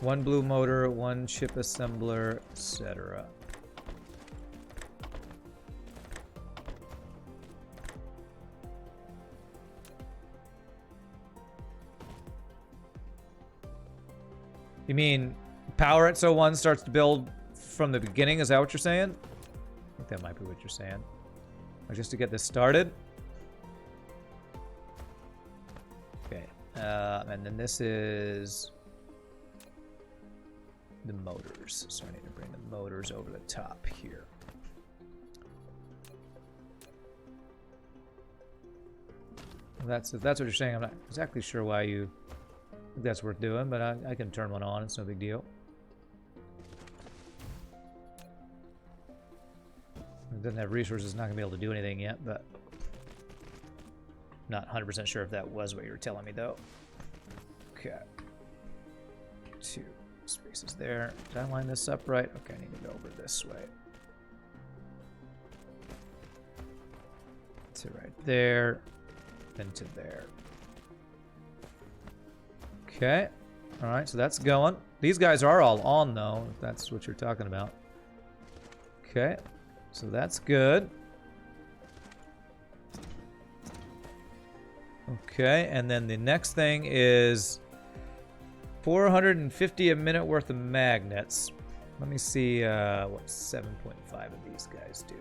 [SPEAKER 1] One blue motor, one chip assembler, etc. You mean power it so one starts to build from the beginning? Is that what you're saying? I think that might be what you're saying. Or just to get this started. Okay. And then this is the motors. So I need to bring the motors over the top here. If that's what you're saying. I'm not exactly sure why you think that's worth doing, but I can turn one on. It's no big deal. It doesn't have resources, not gonna be able to do anything yet, but not 100% sure if that was what you were telling me though. Okay. 2 spaces there. Did I line this up right? Okay, I need to go over this way. To right there, then to there. Okay. All right, so that's going. These guys are all on though, if that's what you're talking about. Okay. So that's good. Okay, and then the next thing is 450 a minute worth of magnets. Let me see what 7.5 of these guys do.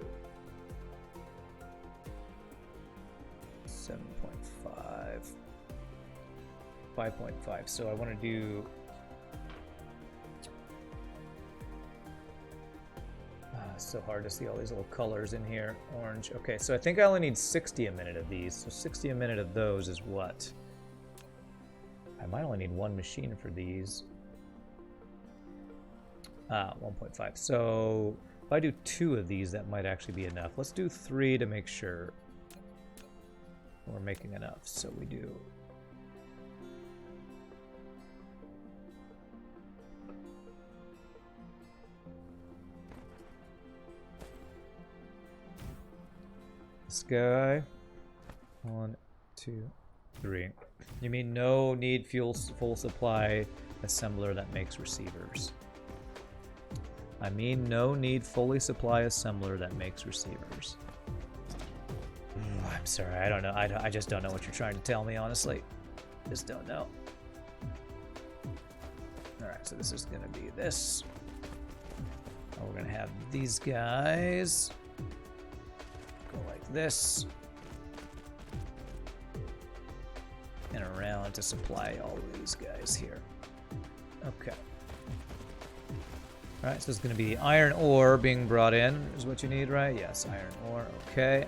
[SPEAKER 1] 7.5. 5.5. So I want to do... it's so hard to see all these little colors in here. Orange. Okay, so I think I only need 60 a minute of these. So 60 a minute of those is what? I might only need one machine for these. 1.5. So if I do 2 of these, that might actually be enough. Let's do 3 to make sure we're making enough. So we do... this guy. 1, 2, 3. You mean no need full supply assembler that makes receivers? I mean no need fully supply assembler that makes receivers. I'm sorry, I don't know. I just don't know what you're trying to tell me, honestly. Just don't know. Alright, so this is gonna be this. And we're gonna have these guys go like this. And around to supply all of these guys here. Okay. All right, so it's going to be iron ore being brought in is what you need, right? Yes, iron ore. Okay.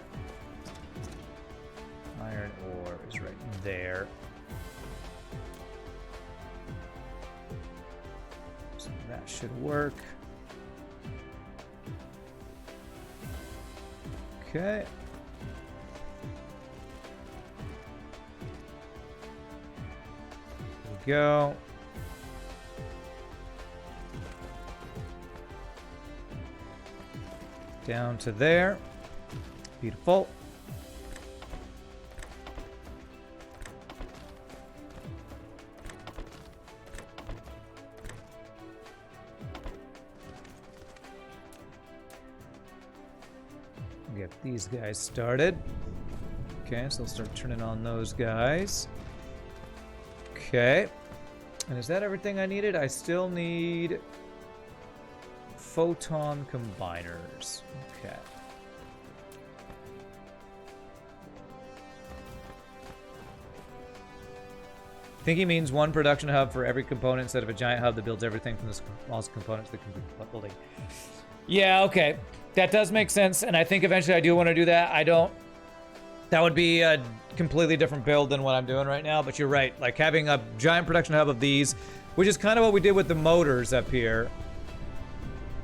[SPEAKER 1] Iron ore is right there. So that should work. Okay. There we go. Down to there. Beautiful. Get these guys started. Okay, so I'll start turning on those guys. Okay. And is that everything I needed? I still need photon combiners. Okay. I think he means one production hub for every component instead of a giant hub that builds everything from the smallest components that can be building. Yeah, okay. That does make sense, and I think eventually I do want to do that. That would be a completely different build than what I'm doing right now, but you're right. Like having a giant production hub of these, which is kind of what we did with the motors up here.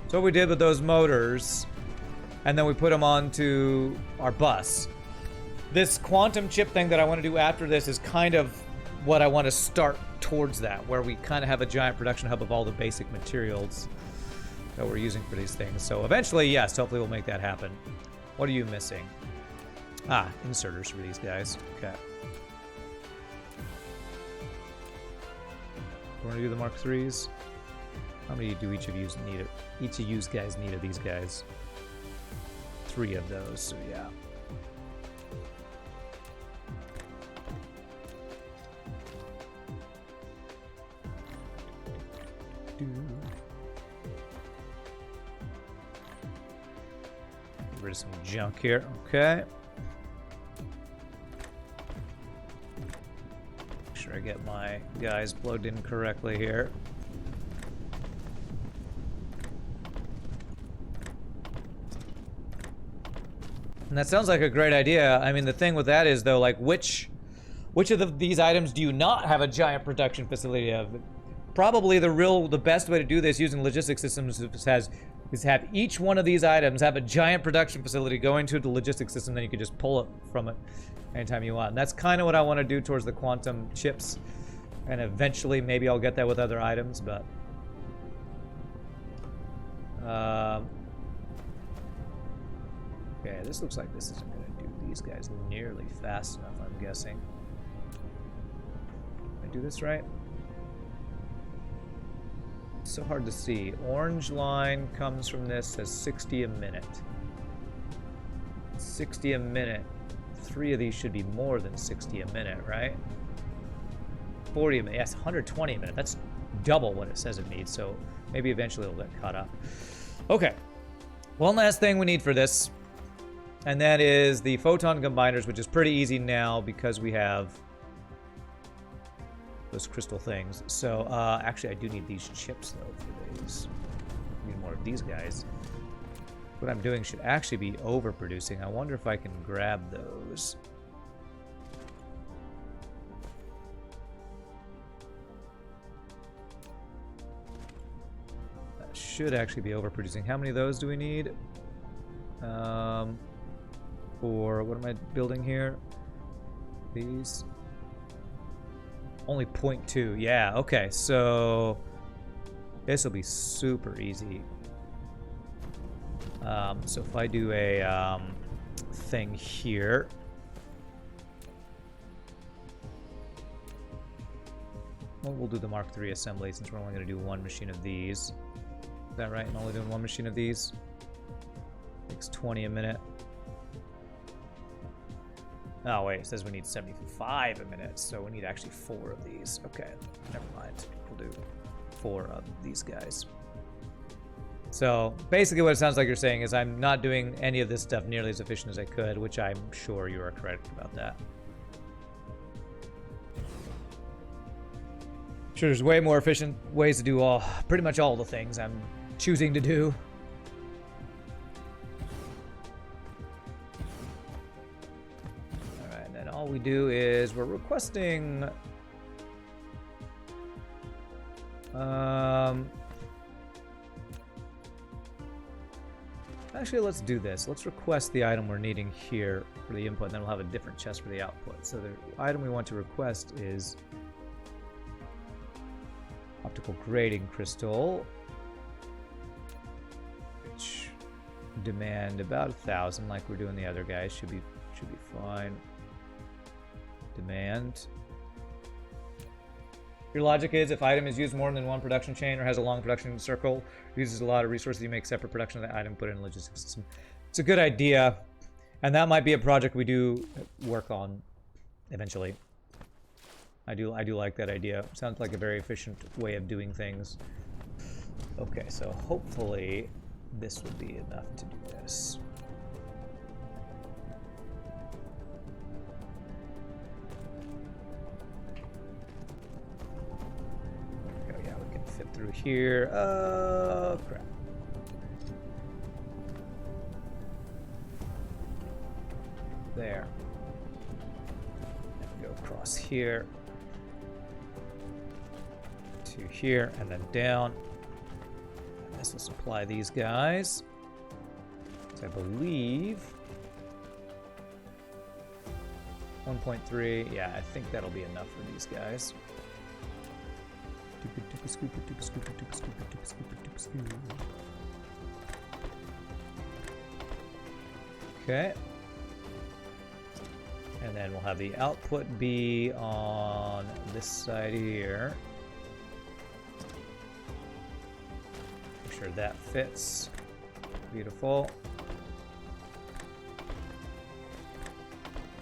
[SPEAKER 1] So what we did with those motors, and then we put them onto our bus. This quantum chip thing that I want to do after this is kind of what I want to start towards that, where we kind of have a giant production hub of all the basic materials that we're using for these things. So eventually, yes, hopefully we'll make that happen. What are you missing? Ah, inserters for these guys. Okay. You want to do the Mark IIIs? How many do each of you need? Each of you guys need of these guys? 3 of those, so yeah. Get rid of some junk here. Okay. Make sure I get my guys plugged in correctly here. And that sounds like a great idea. I mean, the thing with that is, though, like, which of these items do you not have a giant production facility of? Probably the best way to do this using logistics systems is have each one of these items have a giant production facility going to the logistics system, then you can just pull it from it anytime you want. And that's kind of what I want to do towards the quantum chips. And eventually, maybe I'll get that with other items, but... Okay, this looks like this isn't going to do these guys nearly fast enough, I'm guessing. Did I do this right? It's so hard to see. Orange line comes from this, says 60 a minute. 60 a minute. 3 of these should be more than 60 a minute, right? 40 a minute. Yes, 120 a minute. That's double what it says it needs, so maybe eventually it'll get caught up. Okay. One last thing we need for this, and that is the photon combiners, which is pretty easy now because we have those crystal things. So, actually, I do need these chips, though, for these. I need more of these guys. What I'm doing should actually be overproducing. I wonder if I can grab those. That should actually be overproducing. How many of those do we need? For what am I building here? These. Only 0.2. Yeah, okay. So this will be super easy. So if I do a thing here. Well, we'll do the Mark III assembly since we're only going to do one machine of these. Is that right? I'm only doing one machine of these. Takes 20 a minute. Oh, wait, it says we need 75 a minute, so we need actually 4 of these. Okay, never mind. We'll do 4 of these guys. So, basically what it sounds like you're saying is I'm not doing any of this stuff nearly as efficient as I could, which I'm sure you are correct about that. Sure, there's way more efficient ways to do pretty much all the things I'm choosing to do. Alright, and then all we do is we're requesting... Actually, let's do this. Let's request the item we're needing here for the input, and then we'll have a different chest for the output. So the item we want to request is optical grading crystal, which demand about 1,000, like we're doing the other guys. Should be fine. Demand. Your logic is if item is used more than one production chain or has a long production circle, uses a lot of resources, you make separate production of the item, put it in a logistics system. It's a good idea, and that might be a project we do work on eventually. I do like that idea. Sounds like a very efficient way of doing things. Okay, so hopefully this will be enough to do this. Through here. Crap. There. And go across here to here and then down. And this will supply these guys. So I believe 1.3. Yeah, I think that'll be enough for these guys. Okay. And then we'll have the output be on this side here. Make sure that fits. Beautiful.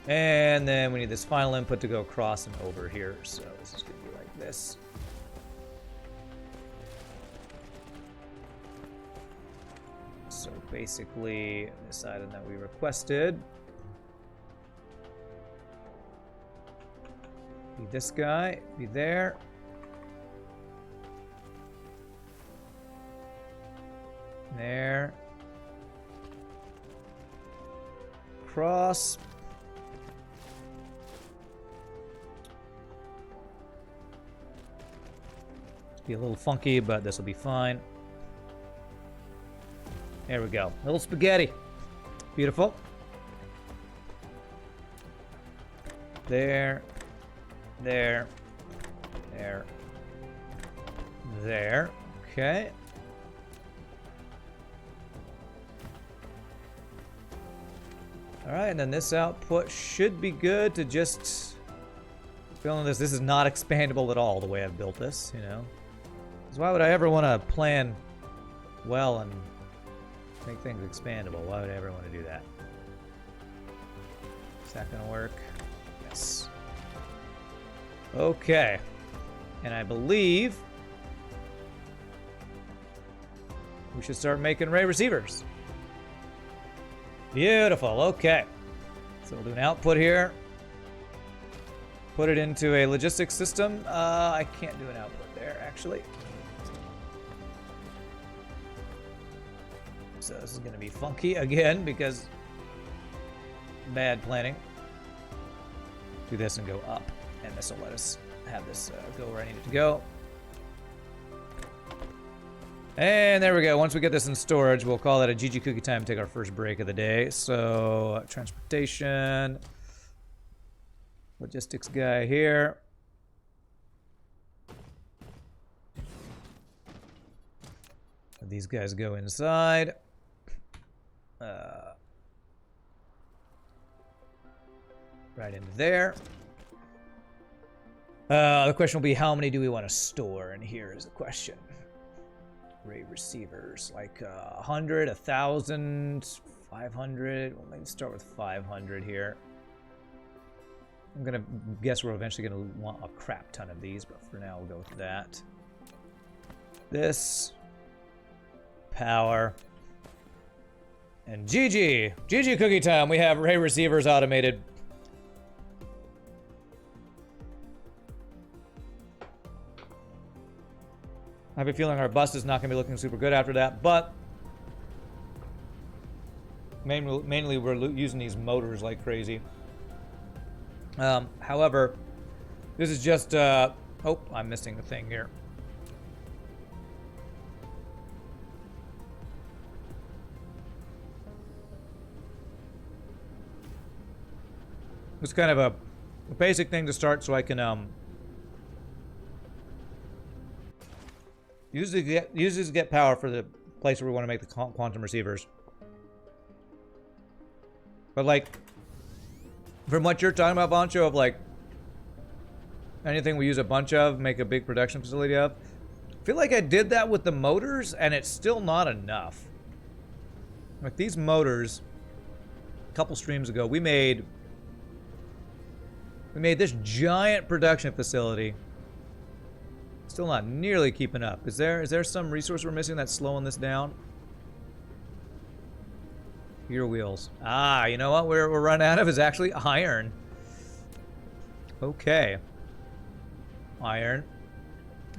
[SPEAKER 1] And then we need this final input to go across and over here. So this is going to be like this. So basically, this item that we requested, be this guy, be there. There. Cross. Be a little funky, but this will be fine. There we go. Little spaghetti. Beautiful. There. There. There. There. Okay. Alright, and then this output should be good to just fill in this. This is not expandable at all the way I've built this, you know. Because why would I ever want to plan well and make things expandable? Why would I ever want to do that? Is that going to work? Yes. Okay. And I believe we should start making ray receivers. Beautiful. Okay. So we'll do an output here. Put it into a logistics system. I can't do an output there, actually. So this is going to be funky again because bad planning. Do this and go up, and this will let us have this go where I need it to go. And there we go. Once we get this in storage, we'll call that a GG cookie time, take our first break of the day. So transportation, logistics guy here. These guys go inside. Right into there. The question will be, how many do we want to store? And here is the question. Ray receivers, like 100, 1,000, 500. Well, maybe start with 500 here. I'm gonna guess we're eventually gonna want a crap ton of these, but for now we'll go with that. This. Power. And GG! GG cookie time! We have ray receivers automated. I have a feeling our bus is not going to be looking super good after that, but mainly we're using these motors like crazy. However, this is just, oh, I'm missing a thing here. It's kind of a basic thing to start so I can, use this to get power for the place where we want to make the quantum receivers. But like, from what you're talking about, Boncho, of like anything we use a bunch of, make a big production facility of, I feel like I did that with the motors, and it's still not enough. Like these motors, a couple streams ago, we made this giant production facility. Still not nearly keeping up. Is there some resource we're missing that's slowing this down? Gear wheels. Ah, you know what we're running out of is actually iron. Okay. Iron.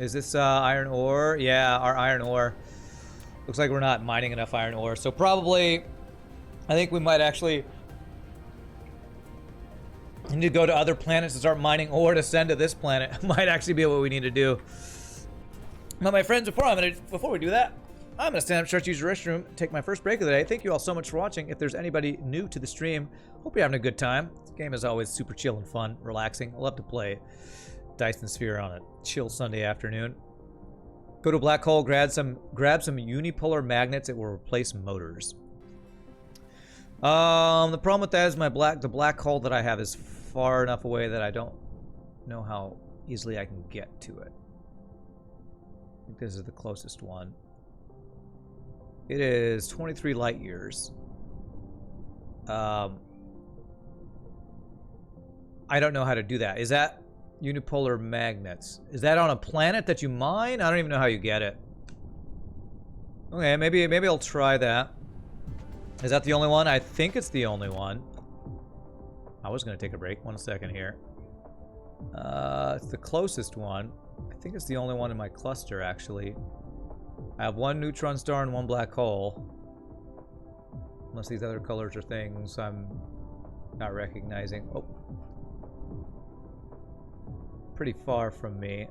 [SPEAKER 1] Is this iron ore? Yeah, our iron ore. Looks like we're not mining enough iron ore. So probably, I think we might actually need to go to other planets and start mining ore to send to this planet. Might actually be what we need to do. But my friends, before we do that, I'm gonna stand up, start to use the restroom, take my first break of the day. Thank you all so much for watching. If there's anybody new to the stream, hope you're having a good time. This game is always super chill and fun, relaxing. I love to play Dyson Sphere on a chill Sunday afternoon. Go to a black hole, grab some unipolar magnets. It will replace motors. The problem with that is the black hole that I have is far enough away that I don't know how easily I can get to it. I think this is the closest one. It is 23 light years. I don't know how to do that. Is that unipolar magnets? Is that on a planet that you mine? I don't even know how you get it. Okay, maybe I'll try that. Is that the only one? I think it's the only one. I was gonna take a break. 1 second here. It's the closest one. I think it's the only one in my cluster, actually. I have one neutron star and one black hole. Unless these other colors are things I'm not recognizing. Oh. Pretty far from me.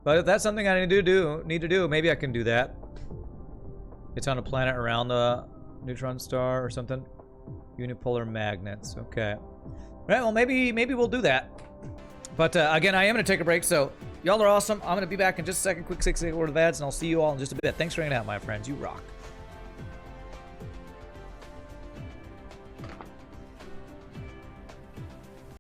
[SPEAKER 1] But if that's something I need to do, maybe I can do that. It's on a planet around the neutron star or something. Unipolar magnets. Okay. All right, well, maybe we'll do that. But again, I am going to take a break, so y'all are awesome. I'm going to be back in just a second. Quick 6 word of ads, and I'll see you all in just a bit. Thanks for hanging out, my friends. You rock.